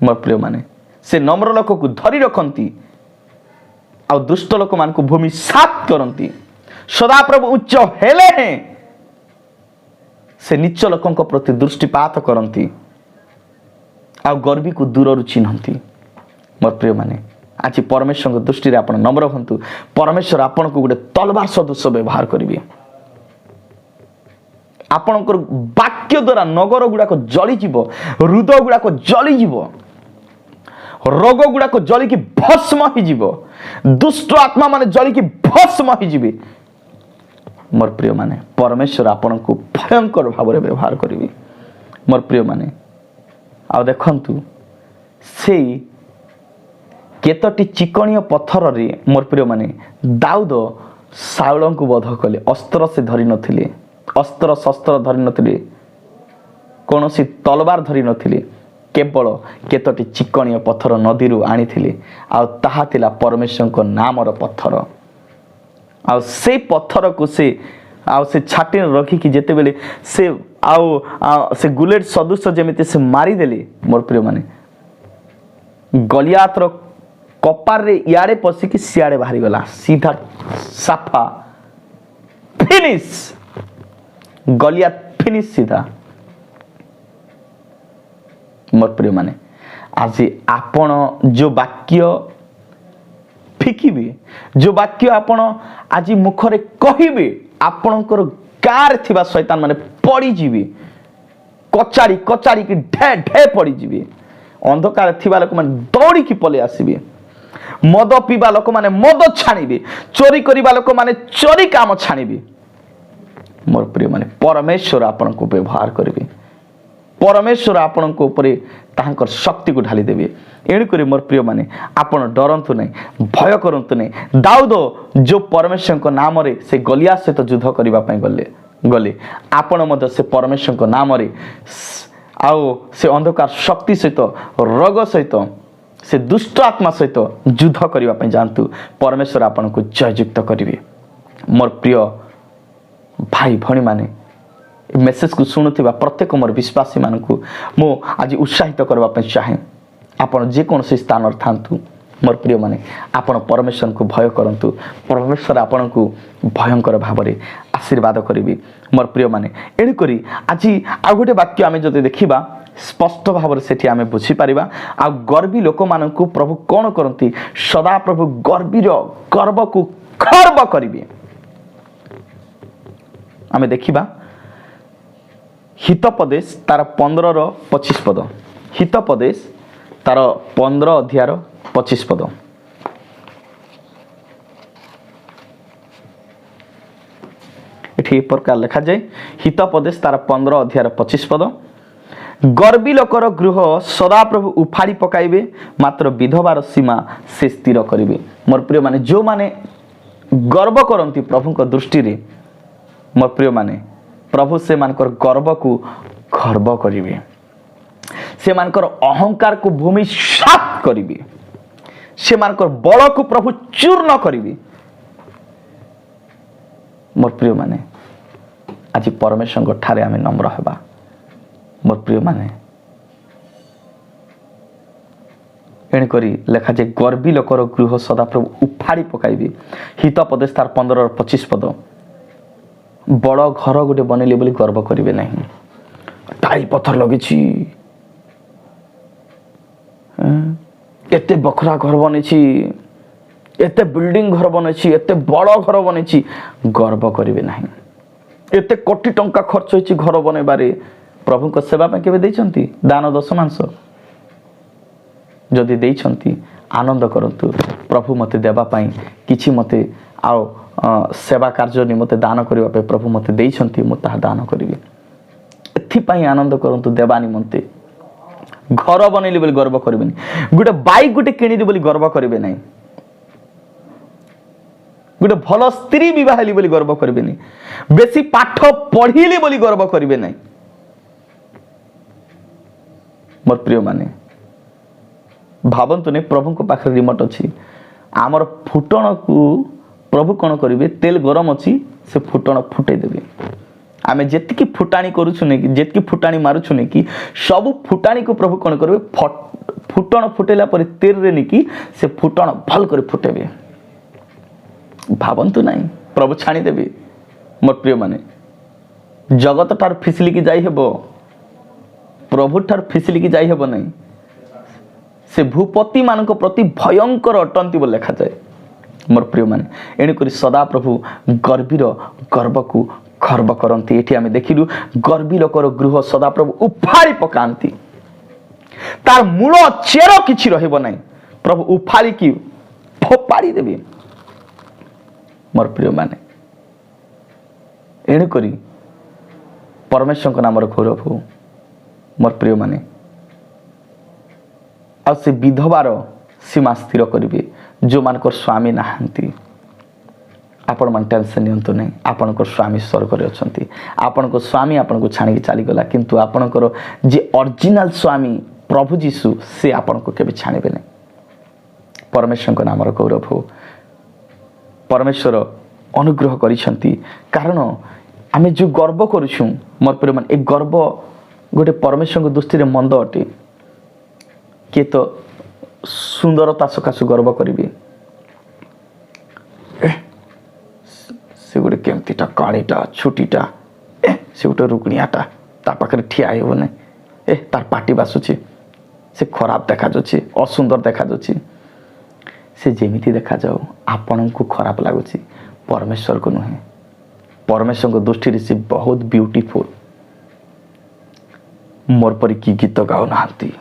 मोर प्रिय माने से नम्र लोक को धरी रखती आउ दुष्ट लोक मान को भूमि सात करती सदा प्रभु उच्च हेले हैं से नीच लोकों प्रति दृष्टिपात करती आ गर्वी को दूर चिन्हती मोर प्रिय माने आज परमेश्वर दृष्टि आप नम्र हूँ परमेश्वर आपन को गोटे तलवार सदृश व्यवहार करेंगे आपणकर वाक्य द्वारा नगर गुड़ाक जलिज हृद गुड़ाक जलिज रोग गुड़ाक जलिकी भस्म हो दुष्ट आत्मा माने जलिकी भस्म हो मोर प्रिय माने परमेश्वर आपण को भयंकर भाव में व्यवहार करेंगे मोर प्रिय माने आ देखंतु से केतटी चिकणीय पत्थर रे मोर प्रिय माने दाऊद साउल को वध कले अस्त्र से धरी नथिले अस्त्र शस्त्र धरी नथिले कौन सी तलवार धरी नथिले केवल केतटी चिकणीय पत्थर नदी आनी आ ताहा तिला परमेश्वर को नामर पत्थर आ से पत्थर को से छाटी रखिकी जिते बेले से से गुलेट सदृश जमी से मारिदेले मोर प्रिय माने गलियातर कपार रे इाड़े पशिकी सियाड़े बाहरी गला सीधा साफा फिनिश गलियात फिनिश सीधा मोर प्रिय माने आज आपण जो वाक्य फिकिबे जो वाक्य आपण आज मुखरे कहिबे आपणकर गाँव थिबा शैतान माने पड़ी जीवे कचाड़ी कचाड़ी की ढे ढे पड़ी जीवे अंधकार थिबा लोक माने दौड़ी की पले आसीबे मद पीवा लोक माने मद छाणीबे चोरी करिबा लोक माने चोरी काम छाणीबे मोर प्रिय माने परमेश्वर आपण को व्यवहार करिवे परमेश्वर आपण को ऊपर तांकर शक्ति को ढाली देवे एणुकरी मोर प्रिय माने आपण डरंतु नहीं भय करंतु नहीं दाऊद जो परमेश्वर को नाम रे से गलियात सहित युद्ध करबा पई गले आपण मध्य से परमेश्वर को नाम रे आओ से अंधकार शक्ति सहित रोग सहित से दुष्ट आत्मा सहित युद्ध करबा पई जानतु परमेश्वर आपण को जययुक्त करिवे मोर प्रिय भाई भणी माने मेसेज को शुणुवा प्रत्येक मोर विश्वासी मान को मो आज उत्साहित करने चाहे आपण जेकोसी स्थान थांतु मोर प्रिय माने आपण परमेश्वर को भय करंतु परमेश्वर आपण को भयंकर भाव में आशीर्वाद करेंगे मोर प्रिय माने एणुकरी आज आ गोटे वाक्य आम जो देखा स्पष्ट भाव में सेठी आम बुझीपर आ गर्वी लोक मान प्रभु कौन करती सदा प्रभु गर्वीर गर्व को खर्व करेंगे आम देखा हितोपदेश तार 15-25 पद हितोपदेश तार 15 अध्याय 25 पद ये प्रकार लिखा जाए हितोपदेश तार 15 अध्याय 25 पद गर्वी लोकर गृह सदा प्रभु उफाड़ी पकाइबे मात्र विधवार सीमा से स्थिर करिवे मोर प्रिय माने जो माने गर्व करंती प्रभु को दृष्टि रे मोर प्रिय माने प्रभु से मानकर गर्व को गर्व करिवे से मानकर अहंकार को भूमि साफ करिवे से मानकर बल को प्रभु चूर्ण करिवे मोर प्रिय माने आज परमेश्वर ठारे आमे नम्र हेबा मोर प्रिय माने एणुकरी लेखा जे गर्वी लोकर गृह सदा प्रभु उफाड़ी पकाइबे हितोपदेश तार 15-25 पद बड़ घर गोटे बनइले बोली गर्व करेंगे नहीं टाइल पत्थर लगी एते बखरा घर बनी एते बिल्डिंग घर बनी एते बड़ घर बनी गर्व करेंगे नहीं एते कोटी टंका खर्च होती घर बनइबारे प्रभु को सेवा के दान दशमांश जदि देइछंती आनंद करंतु प्रभु मते देबा पई किछि मते आओ सेवा कार्य निमते दान करने प्रभु मते देइछंती मु ताहा दान करिवे एथिपाई आनंद करंतु देवा निमते घर बनइले बोली गर्व करिवेनी गोटे बाइक गोटे किनिदे बोली गर्व करिवे नाही गोटे भल स्त्री विवाह बोली गर्व करिवेनी बेसी पाठ पढ़िले बोली गर्व करिवे नाही मोर प्रिय माने भावंतु ने प्रभु को पाखरे रिमोट अछि आमर फुटण को प्रभु कौन करेंगे तेल गरम अच्छी से फुटण फुटे देवे आमे जेतिकी फुटाणी करूछुने कि जेतिकी फुटाणी मारुछुने कि सब फुटाणी को प्रभु कौन करेंगे फुटण फुटेला पर तेल रे निकी से फुटण भल कर फुटेबे भावंतु नहीं प्रभु छाणी देबे मोर प्रिय माने जगत ठार फिसली की जाई हेबो प्रभु ठार फिसली की जाई हेबो नहीं से भूपति मानक प्रति भयंकर अटंती बोल लिखा जाए मोर प्रिय माने एणुक सदा प्रभु गर्वीर गर्व को खर्व करती एठी आमे देखिलु गर्वी लोकर गृह सदा प्रभु उफाड़ी पकांती तार मूल चेर किछि रहइबो नाही प्रभु उफाड़ी की फोपाड़ी देबे मोर प्रिय माने एणुक परमेश्वर को नाम गौरव हो मोर प्रिय माने आ से विधवार सीमा स्थिर करेंगे जो मानकर स्वामी नहांती आपण मान टेंशन नियंतु नहीं आपण को स्वामी स्वर्ग रे अछंती आपण को स्वामी आपण को छाणी के चली गला किंतु आपण को जे ओरिजिनल स्वामी प्रभु जीशु से आपण को केबे छाणीबे नहीं परमेश्वर को नाम गौरव हो परमेश्वर अनुग्रह करिसंती कारण आमे जो गर्व करूछु मोर प्रिय मन ए गर्व गोटे परमेश्वर को दृष्टि रे मंद अटे किए तो सुंदरता सकाशु गर्व करेंगे से गोटे केमतीटा काणीटा छुटीटा से गोटे रुकणियाटा ता पाखे ठिया हो नहीं तार पाटी बासुची से खराब देखा जाच्छी असुंदर देखा जाच्छी से जेमिति देखा जाओ आपण को खराब लगुच परमेश्वर को नुहे परमेश्वर को दृष्टि से बहुत ब्यूटीफुल मोर पर की गीत गाओ नहांती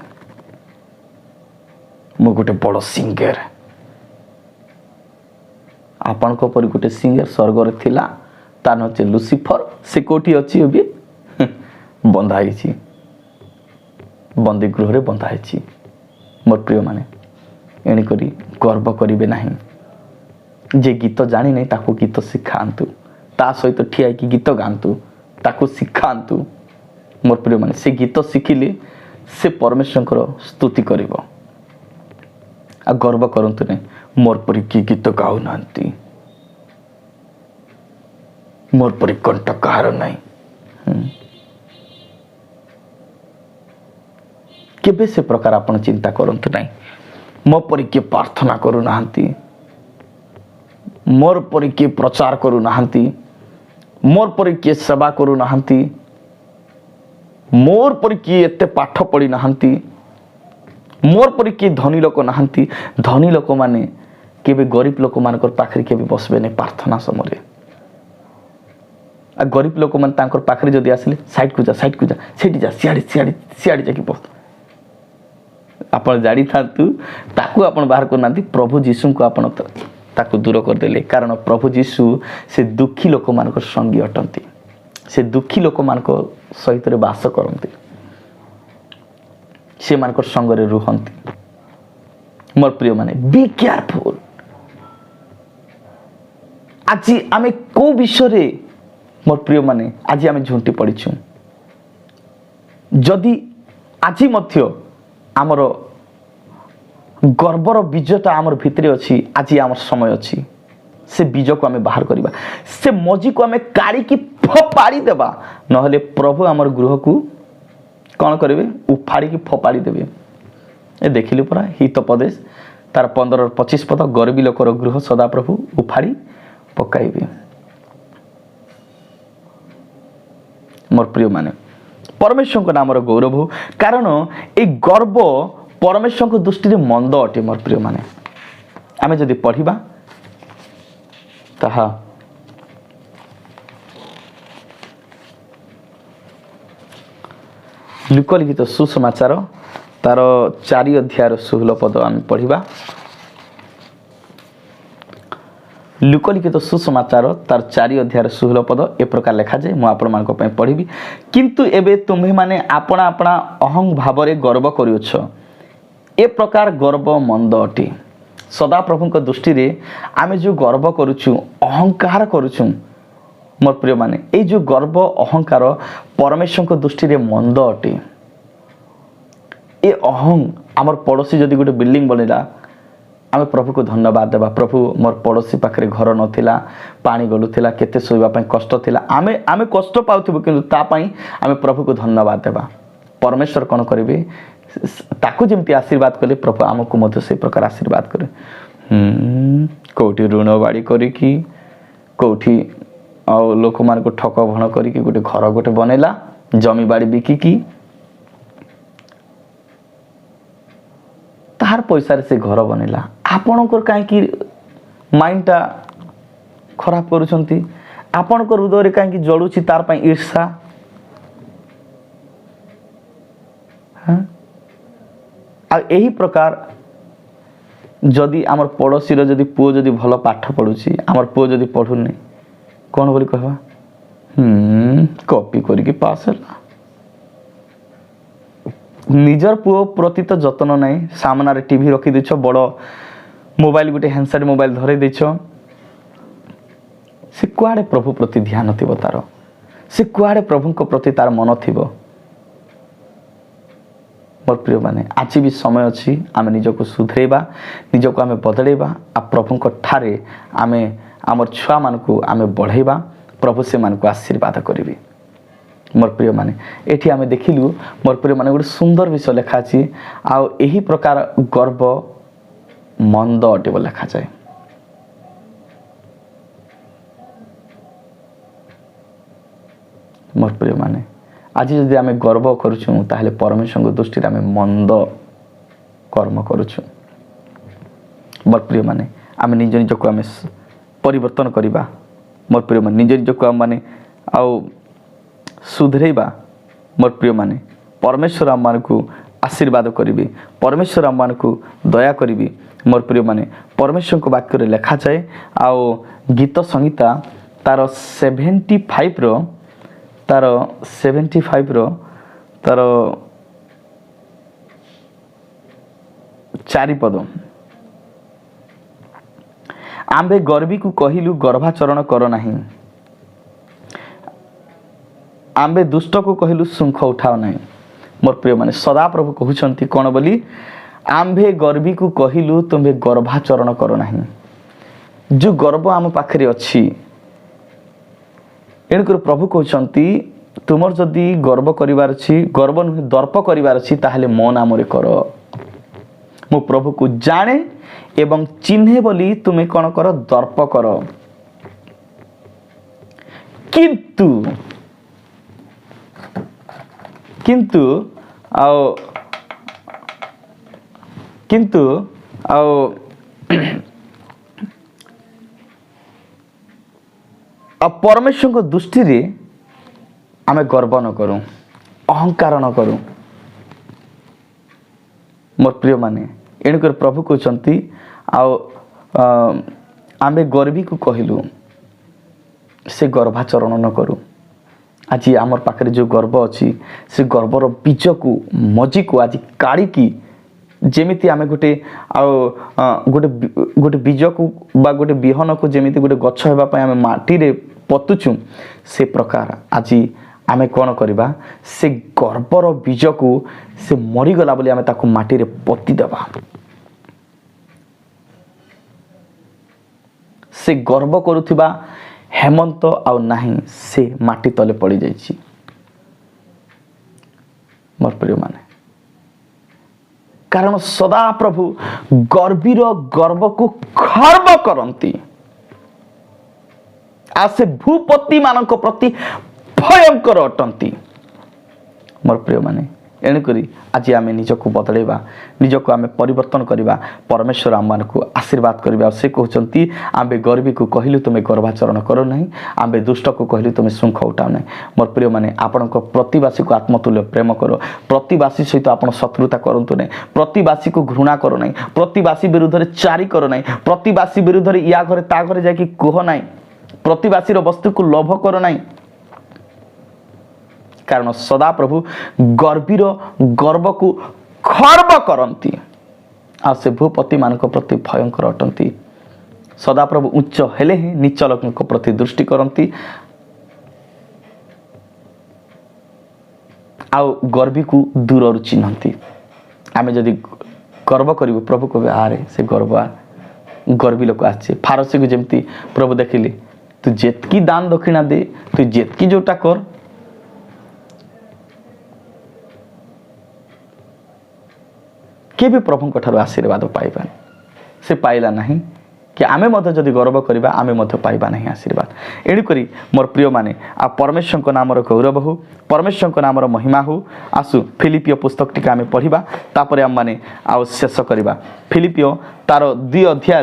मु गोटे बड़ सिंगर आपण को पर गोटे सिंगर स्वर्ग रे थिला तार नाम छे लुसिफर से कोठी अछि अभी बंधा आइछि बंदी गृह रे बंधा आइछि मोर प्रिय माने एणी करी गर्व करिवे नाही जे गीत जानि नै ताको गीत सिखांतु ता सहित ठिया कि गीत गांतु ताको सिखांतु मोर प्रिय माने से गीत शिखिले से परमेश्वर स्तुति करिवो आ गर्व करंतु नहीं मोर परी की गीत गाऊ नांती मोर परी कंठ कहार नहीं केबे से प्रकार आपण चिंता करंतु नहीं मो परी के प्रार्थना करू नांती मोर परी के प्रचार करू नांती मोर परी के सेवा करू नांती मोर परी के एते पाठ पढ़ी नांती मोर पर किए धनी लोक नहांती धनी लोक माने केबे गरीब लोक मानकर पाखरे केबे बसबे ने प्रार्थना समय आ गरीब लोक मान तांकर पाखरे जदि आसिले साइड को जा सेठी जा सियाड़ी जाकी बस आपण जाडी थांतु ताकू आपण बाहर कर नांती प्रभु यीशु को आपण ताकू दूर कर देले कारण प्रभु यीशु से दुखी लोक मानकर संगी अटंती से दुखी लोक मानकर सहित रे वास करंती से मानकर संगरे रुहंती मोर प्रिय माने बी केयरफुल आज आमे को विषय मोर प्रिय माने आज आमे झुंटी पड़ीछु जदि आज मध्य आमर गर्वर बीजटा आमर भितरे अछि आज आमर समय अछि से बीज को आमे बाहर करबा से मजी को आमे काढ़ी की फोपाड़ी देबा नहले प्रभु आमर गृह को कौन करेंगे उफाड़ी की फोपाड़ी देवे ए देखिले परा हितोपदेश तार 15-25 पद गरीबी लोकर गृह सदा प्रभु उफाड़ी पकाइबे मोर प्रिय माने परमेश्वर को नाम गौरव हो कारण ए गर्व परमेश्वर को दृष्टि मंद अटे मोर प्रिय माने आमे जदि पढ़िबा ताहा लुक लिखित सुसमाचार तार 4 अध्याय 16 पद आम पढ़िबा लुक लिखित सुसमाचार तार 4 अध्याय 16 पद ए प्रकार लिखा जाए मु आपण मानक पय पढ़िबी किंतु एबे तुम्हे माने आपणा आपणा अहं भावरे गर्व करियोछ ए प्रकार गर्व मंद अटे सदा प्रभु को दृष्टि रे आमे जो गर्व करूछु अहंकार करूछु मोर प्रिय माने ए जो गर्व अहंकार परमेश्वर को दृष्टि रे मंद अटे ए अहं आमर पड़ोसी जदि गोटे बिल्डिंग बनेला आम प्रभु को धन्यवाद देवा। प्रभु मोर पड़ोसी पाखे घर नथिला, पानी गलुला, केते शोइबा पई कष्ट थिला, आमे आमे कष्ट पाउथिबो किंतु ता पई आमे प्रभु को धन्यवाद देवा। परमेश्वर कौन करेंगे ताकू जमती आशीर्वाद कले प्रभु आमको मध्य से प्रकार आशीर्वाद करे। कौटी ऋण बाड़ी करी कौटी लोक मान को ठक भण करी गोटे घर गोटे बनैला, जमी बाड़ी बिकिकी तार पैसा से घर बनैला। आपणकर कहीं माइंडटा खराब करुछंती, आपणकर हृदय कहीं जलुची तार पई ईर्षा। यही प्रकार जदि आमर पड़ोसी जदि पुओ जदि भल पाठ पढ़ुची, आमर पुओ जदि पढ़ुनी कौन बोली कहवा कॉपी करके पास है। निजर पुओ प्रति तो जतन नहीं, सामना रे टीवी रखी देछ, बड़ मोबाइल गोटे हैंडसेट मोबाइल धरे देछ, से कुआड़े प्रभु प्रति ध्यान थिबो तार, से कुआड़े प्रभु को प्रति तार मन थिबो। मोर प्रिय माने आज भी समय अच्छी आम निजको सुधरेबा, निजको आम बदलेबा, आ प्रभु ठारे आम आमर छुआ मान को आम बढ़ेबा, प्रभु से मान को आशीर्वाद करेंगे। मोर प्रिय माने एठी आम देखिलु मोर प्रिय माने गोटे सुंदर विषय लिखा अछि, आ एही प्रकार गर्व मंद अटे बोली लिखा जाए। मोर प्रिय माने आज जदि आम गर्व करुछुं ताहले परमेश्वर दृष्टि आम मंद कर्म करुछुं। मोर प्रिय माने आम निज निज को आम परिवर्तन करवा। मोर प्रिय माने निज निज को आम माने आउ सुधरेबा। मोर प्रिय माने परमेश्वर आम मान को आशीर्वाद करिवे, परमेश्वर आम मान को दया करिवे। मोर प्रिय माने परमेश्वर को वाक्य लिखा जाए, आओ गीत संहिता तार 75 रो तार 75 रो तार 4 पद, आंबे गर्वी को कहिलु गर्भाचरण कर नहीं, आंबे दुष्ट को कहिलु सुंख उठाओ नहीं। मोर प्रिय माने सदा प्रभु कहउछंती कोन बोली, आंबे गर्वी को कहिलु तुम्हें गर्भाचरण कर नहीं। जो गर्व आम पाखरे अच्छी एणुकर प्रभु कहउछंती तुमर जदि गर्व करिवार अछि, गर्व नुहे दर्प करिवार अछि, ताहले मो नाम रे कर। मो प्रभु को जाने एवं चिन्हे बोली तुम्हें कौन कर दर्प कर। किंतु किंतु आओ किंतु आओ परमेश्वर को दृष्टि रे आमे गर्व न करूं, अहंकार न करूं। मोर प्रिय माने एणुकर प्रभु कहउछंती आओ आमे गर्वी को कहिलु से गर्भाचरण न करूं। आज आमर पाखरे जो गर्व अच्छी से गर्वर बीज को मजी को आज काढ़ी की जेमिति आमे गोटे गोटे गोटे बीज को बा गोटे बिहन को जेमिति गोटे गछ हेबा पय आमे माटी रे पतुचु, से प्रकार आज आमे कौन करबा से गर्वर बीज को से मरी गला बोली आमे ताको माटी रे पति देबा। से गर्व करुथिबा हेमंत आउ नाही से माटी तले पड़ी जाइछि। मोर प्रिय माने कारण सदा प्रभु गर्वीर गर्व को खर्व करती, आ से भूपति मानक प्रति भयंकर अटंती। मोर प्रिय माने एणुकरी आज आम निजको बदलैबा, निजको आम परिवर्तन करवा, परमेश्वर आम मान को आशीर्वाद करवा। से कहते आंबे गर्वी को कहलु तुम्हें गर्भाचरण करो नहीं, आंबे दुष्ट को कहलु तुम्हें सुंख उठाओ नहीं। मोर प्रिय माने आपण प्रतिवासी को आत्मतुल्य प्रेम करो, प्रतिवासी सहित आप शत्रुता करतु नहीं, प्रतिवासी को घृणा करो नहीं, प्रतिवासी विरुद्ध में चारी करो नहीं, प्रतिवासी विरुद्ध में या घरे ता घरे जाकि कह नहीं, प्रतिवासी वस्तु को लोभ करो नहीं। कारण सदा प्रभु गर्वीर गर्व को खर्व करती, आ से भूपति मानक प्रति भयंकर अटंती। सदा प्रभु उच्च हेले ही नीच लोक प्रति दृष्टि करती, आउ गर्वी को दूर चिन्हती। आमे जदि गर्व करू प्रभु कहे आरे से गर्वी लोक आसी फारसी को जमती प्रभु देखिली तू जेतकी दान दक्षिणा दे तू जेतकी जोटा कर के भी प्रभु ठार आशीर्वाद पाइबा से पाइला नहीं कि आमे मध्य जदि गर्व करबा आमे मध्य पाइबा नहीं आशीर्वाद एणुकरी मोर प्रिय माने आ परमेश्वर को नामर गौरव हो परमेश्वर को नामर महिमा हो आसु फिलिपियो पुस्तक टिका आमे पढ़िबा तापरे आम माने आ शेष करबा फिलिपियो तार 2 अध्याय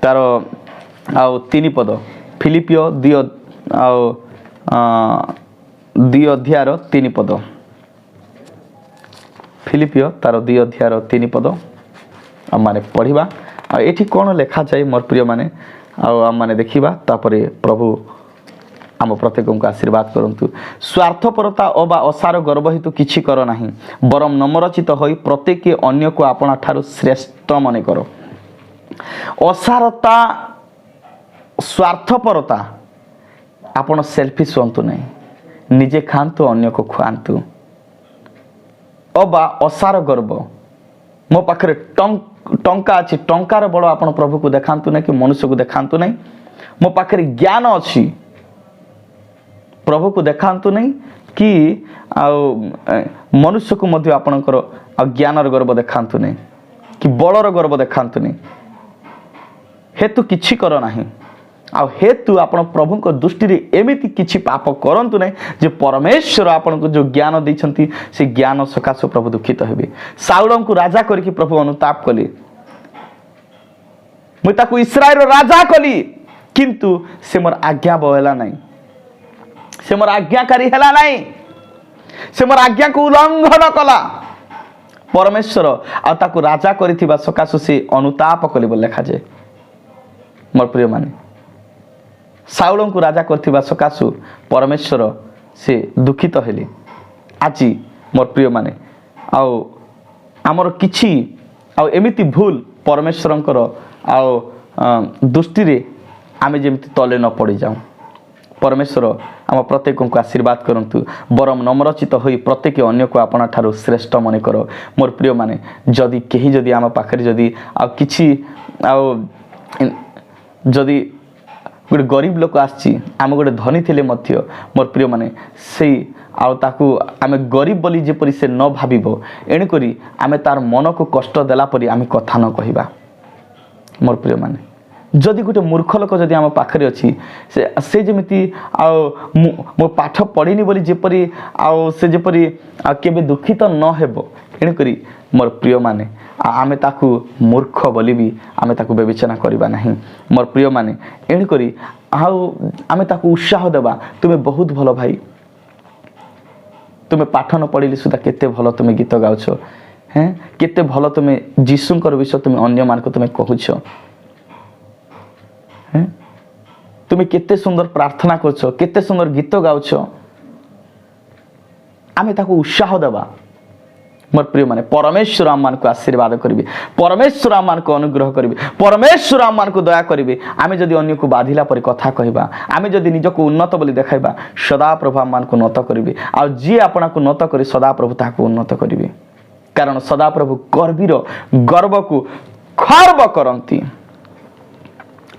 तार आ 3 पद फिलिपियो 2 अध्याय 3 पद फिलिपियो तार 2 अध्याय 3 पद आम माने पढ़िबा आ एठी कोन लेखा जाए मोर प्रिय माने आम माने देखिबा तापरे प्रभु आम प्रत्येक को आशीर्वाद करंतु स्वार्थपरता अबा असार गर्व हेतु किछि कर नाही बरम नम्रचित होई प्रत्येक अन्य को आपना ठारू श्रेष्ठ मने करो असारता स्वार्थपरता आपण सेल्फिश होंतु नहीं निजे खांतु अन्य को खुआंतु अबा असार गर्व मो पाखरे टंका अच्छी टंकार बड़ आपण प्रभु को देखांतु नहीं कि मनुष्य को देखांतु नहीं मो पाखरे ज्ञान अच्छी प्रभु को देखांतु नहीं कि मनुष्य को मध्य आपणकर ज्ञानर गर्व देखांतु नहीं कि बलर गर्व देखांतु नहीं हेतु किछि कर नाही आ हेतु आपण प्रभु को दृष्टि रे एमिति किछि पाप करंतु नहीं जे परमेश्वर आपण को जो ज्ञान दैछंती से ज्ञान सकाश प्रभु दुखित हेबे साउल को राजा करके प्रभु अनुताप कले मु ताकू इस्राएल राजा कली किंतु से मोर आज्ञा बहला नहीं से मोर आज्ञाकारी हेला नहीं से मोर आज्ञा को उल्लंघन कला परमेश्वर आ ताकू राजा करिथिबा सकाश से अनुताप कले बोल लेखा जे मोर प्रिय माने साउल को राजा करथिबा सकाशु परमेश्वर से दुखित हेले आज मोर प्रिय माने आउ आमर किछि आउ एमिति भूल परमेश्वरंकर आउ दृष्टि रे आमे जेमिति तले न पड़ी जाऊं परमेश्वर आम प्रत्येक को आशीर्वाद करंतु बरम नम्रचित होई प्रत्येक अन्य को आपना ठारू श्रेष्ठ मने करो मोर प्रिय माने जदि केही जदि आम पाखरे जदि आ किछि आउ जदि गोटे गरीब लोक आसी आम गोटे धनी थिले मध्य मोर प्रिय माने सेई आउ ताकू आमे गरीब बोली जेपरि से न भाबिबो एणुकरी आमे तार मन को कष्ट देला परी आमे कथा न कहिबा मोर प्रिय माने जदि गोटे मूर्ख लोक जदि आम पाखरे अच्छी से जमिति मो पाठ पढ़िनी बोली जेपरि आउ से जेपरि केबे दुखित न हेबो एणुकरी मोर प्रिय माने आमे ताकू मूर्ख बोली भी आमे ताकू विवेचना करबा नहीं मोर प्रिय माने एणुकरी आउ आमे ताकू उत्साह देबा तुमे बहुत भलो भाई तुमे पाठ न पढ़िली सुधा केते भलो तुमे गीत गाउछो हैं केते भलो तुमे जीसुंकर विषय तुमे अन्य मान को तुमे कहूछो तुम्हें केते सुंदर प्रार्थना करछो केते सुंदर गीत गाउछो आमे ताको उत्साह देबा मोर प्रिय माने परमेश्वर आम मान को आशीर्वाद करिवे परमेश्वर आम मान को अनुग्रह करिवे परमेश्वर आम मान को दया करिवे आमे जदि अन्य को बाधिला परि कथा कहिबा आमे जदि निज को उन्नत बोली देखाइबा सदा प्रभु आम मान को नत करिवे आ जी आपना को नत करी सदा प्रभु ताको उन्नत करिवे कारण सदा प्रभु गर्वीर गर्व को खर्व करंती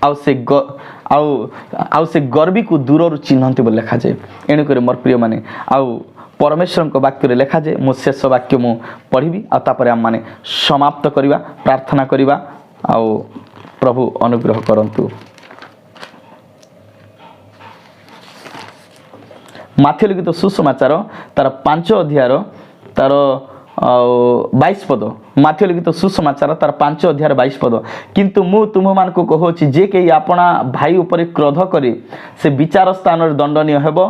आउ से गर्वी को दूर चिन्हती बोली लिखा जाए एणुक मोर प्रिय माने आउ परमेश्वर को वाक्य लिखा जाए मो शेष वाक्य मु पढ़ी आपर आम माने समाप्त करवा प्रार्थना करवा आउ प्रभु अनुग्रह करंतु माथ्यू लिखित सुसमाचार तार 5 अध्याय तार 22 पद माथ्यू लिखित सुसमाचार तार 5 अध्याय 22 पद किंतु मु तुम मान को कहूची जे के अपना भाई ऊपर क्रोध करे से विचार स्थान रे दंडनीय हेबो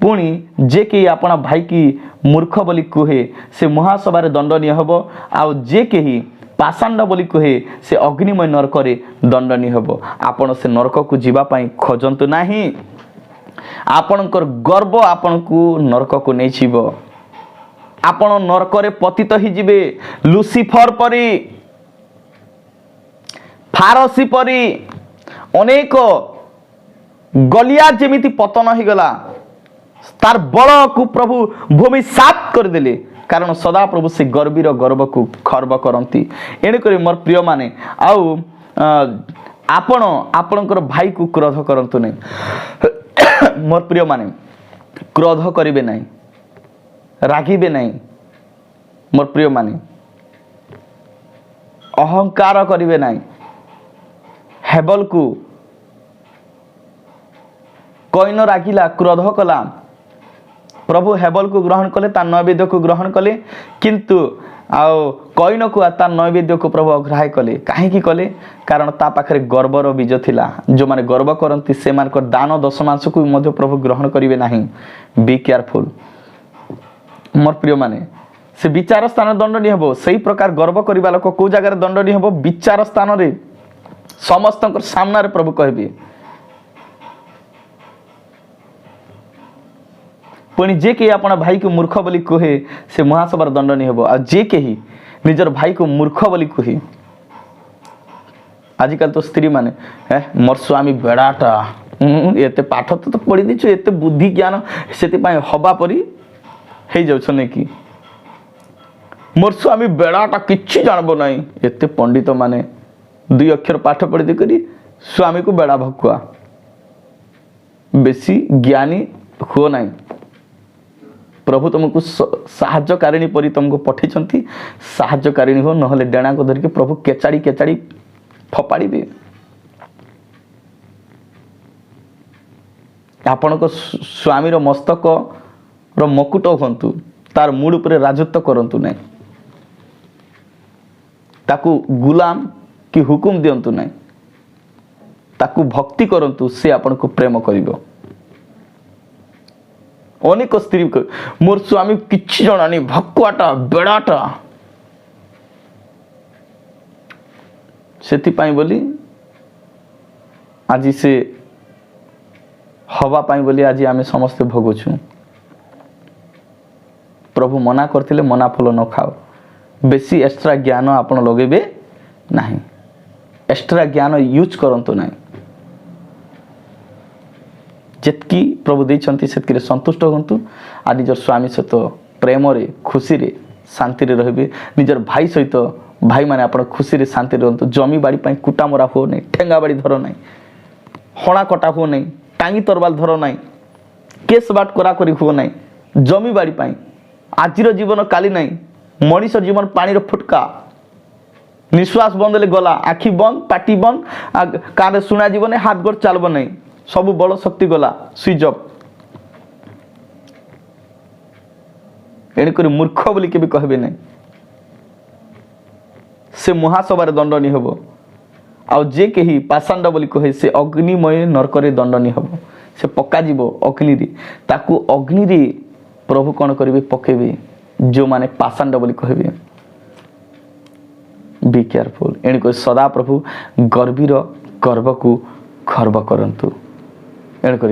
पुणी जे के अपना भाई की मूर्ख बोली कहे से महासभा रे दंडनीय हेबो आ जे के पाषांड बोली कहे से अग्निमय नरक रे दंडनीय हेबो आपण से नरक को जीवा पई खोजंतु नाही आपणकर गर्व आपण को नरक को नै छिबो आपण नरक रे पतित ही जिबे लुसिफर परी फारसी परी अनेक गलिया जेमिति पतन ही गला तार बल को प्रभु भूमि साफ कर देले कारण सदा प्रभु से गर्वीर गर्व को खर्व करती। एणुक मोर प्रिय माने आउ आपण आपणकर भाई को क्रोध करंतु नहीं। मोर प्रिय माने क्रोध करिवे नहीं, रागिबे नहीं। मोर प्रिय माने अहंकार करिवे नहीं। हेबल को कईन रागिला, क्रोध कला, प्रभु हेबल को ग्रहण कले, तार नैवेद्य को ग्रहण कले, किंतु आउ कईन को तार नैवेद्य को प्रभु अग्राह्य कले। कहीं कले? कारण ता पाखरे गर्वर बीज थिला। जो माने गर्व करंती से मानकर दान दशमांश को मध्य प्रभु ग्रहण करिवे नहीं। बी केयरफुल मोर प्रिय माने से विचार स्थान दंडनीय हेबो। सही प्रकार गर्व करिबा लोक को जगह दंडनीय हेबो? विचार स्थान रे समस्त सामना रे प्रभु कहबे। पुणी जे कही अपना भाई को मूर्ख बोली कहे से महासभार दंडनीय हेबो। आ जे कही निजर भाई को मूर्ख बोली कहे, आजिकल तो स्त्री माने मोर स्वामी बेड़ाटा एते पाठ तो पढ़ी दीचु, एते बुद्धि ज्ञान से हवा परी हो जाउछने कि मोर स्वामी बेड़ाटा किछि जानबो नहीं। एते पंडित माने 2 अक्षर पाठ पढ़ी दे करी स्वामी को बेड़ा भकुआ। बेसी ज्ञानी हो नहीं। प्रभु तुमको साहाय्यकारिणी परी तुमको पठेइछंती। साहाय्यकारिणी हो नहले डेणा को धरिके प्रभु केचाड़ी केचाड़ी फपाड़ी दे। आपणक स्वामीर मस्तक रो मकुट हंतु, तार मूड उपरे राजत्व करंतु नहीं। ताकू गुलाम कि हुकुम दियंतु नहीं। ताकू भक्ति करंतु, से आपनको प्रेम करिवो। अनेक स्त्री मोर स्वामी किछि जणानी, भकुआटा बेड़ाटा। सेथिपाई बोली आज से हवा पाई बोली आज आमे समस्ते भोगुछु। प्रभु मना करथिले मना फल न खाओ। बेसी एक्स्ट्रा ज्ञान आपण लगेबे नहीं। एक्स्ट्रा ज्ञान यूज करंतु नहीं। जेतकी प्रभु देइछंती सेतकी संतुष्ट होंतु। आ निजर स्वामी सहित प्रेम रे, खुशी रे, शांति रे रहबे। निजर भाई सहित भाई माने आपण खुशी रे शांति रे रहंतु। जमी बाड़ी पई कुटा मरा हो नहीं, ठेंगा बाड़ी धरो नहीं, हणा कटा हो नहीं, टांगी तरवाल धरो नहीं, केस बाट करा करी हो नहीं। जमी बाड़ी पई आजिर जीवन काली नहीं। मनीष जीवन पानी रो फुटका। निश्वास बंद ले गला, आखि बंद, पाटी बंद, कान सुना जीवन, हाथ गोड़ चलबो नहीं, सबु बल शक्ति गला, स्विच ऑफ। एणुक मूर्ख बोली के भी कहबे नहीं। से महासभार दंडनीय हेबो। आउ जे केही पाषांड बोली कहे से अग्निमय नरकरे दंडनीय हेबो। से पक्का जीवो अग्नि रे। ताकू अग्नि रे प्रभु कौन करेंगे? पकेबे जो माने पाषांड बोली कहबे। Be careful. एणुक सदा प्रभु गर्वीर गर्व को खर्व करंतु। एणुक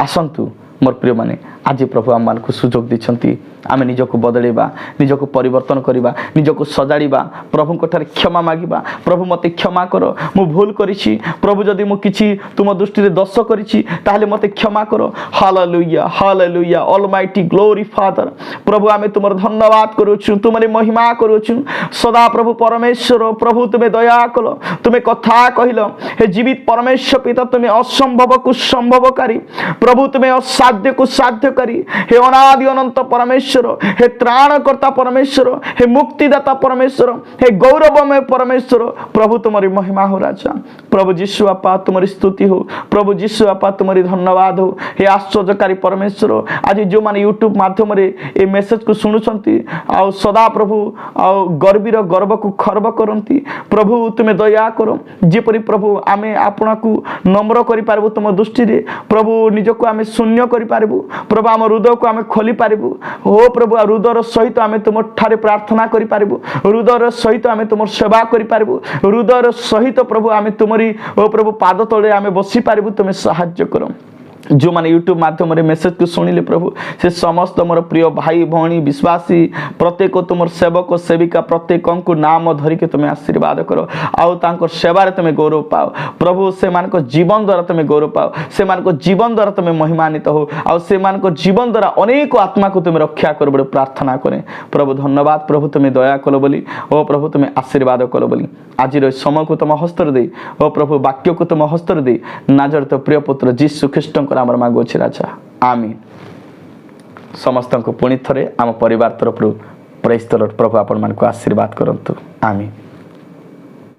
आसंतु मोर प्रिय माने आज प्रभु आम मान को सुजोग देछंती। आमे निजको बदलेबा, निजको परिवर्तन करिबा, निजको सजाड़ीबा, प्रभु को ठारे क्षमा मागिबा। प्रभु मते क्षमा करो, मु भूल करिछि। प्रभु जदि मु किछि तुम दृष्टि रे दोष करिछि ताहले मते क्षमा करो। Hallelujah, hallelujah, almighty glory father. प्रभु आमे तुमर धन्यवाद करूछु, तुमरे महिमा करूछु। सदा प्रभु परमेश्वर, प्रभु तुमे दया कलो, तुमे कथा कहिलो। हे जीवित परमेश्वर पिता, तुमे असंभव को संभवकारी, प्रभु तुमे असाध्य को साध्यकारी। हे अनादि अनंत परमेश्वर, हे त्राणकर्ता परमेश्वर, हे मुक्तिदाता परमेश्वर, हे गौरवमय परमेश्वर। प्रभु तुम्हारी महिमा हो राजा। प्रभु यीशु आपा तुम्हारी स्तुति हो। प्रभु यीशु आपा तुम्हारी धन्यवाद हो। हे आश्चर्यकारी परमेश्वर, आज जो माने यूट्यूब माध्यम रे ए मेसेज को सुनुछंती आ सदा प्रभु आ गर्वीर गर्व को खर्व करंती, प्रभु तुमे दया करो। जेपरि प्रभु आमे आपना को नम्र करि पारबो तुम दृष्टि रे। प्रभु निजको आमे शून्य करि पारबो। प्रभु आम हृदय को आमे खोली पारबो। हो प्रभु हृदय सहित आमे तुम ठारे प्रार्थना करि पारबो। हृदय सहित आमे तुम सेवा करि पारबो। हृदय सहित प्रभु आमे तुमरी ओ प्रभु पाद तले आमे बसी पारबो। तुमे सहाय्य करो। जो मैंने यूट्यूब माध्यम मेसेज को शुणिले प्रभु से समस्त मोर प्रिय भाई भौणी विश्वासी प्रत्येक तुम सेवक सेविका प्रत्येक को नाम धरिकी तुम्हें आशीर्वाद करो आउ सेवार तुम्हें गौरव पाओ प्रभु से जीवन द्वारा तुम्हें गौरव पाओ से जीवन द्वारा तुम्हें महिमान्वित हो आउ से जीवन द्वारा अनेक आत्मा को तुम्हें रक्षा करो बड़े प्रार्थना करें प्रभु धन्यवाद प्रभु तुम्हें दया कलो बोली ओ प्रभु तुम्हें आशीर्वाद कलो बोली आज समय को तुम हस्तर दे ओ प्रभु वाक्य को तुम हस्तर दे नाजर तो प्रिय पुत्र जीशु ख्रीष्ट आमर मागुछि राजा आमीन समस्त को पुणी थे आम परिवार तरफ प्रेज द लॉर्ड प्रभु आपण मान को आशीर्वाद करंतु आमीन।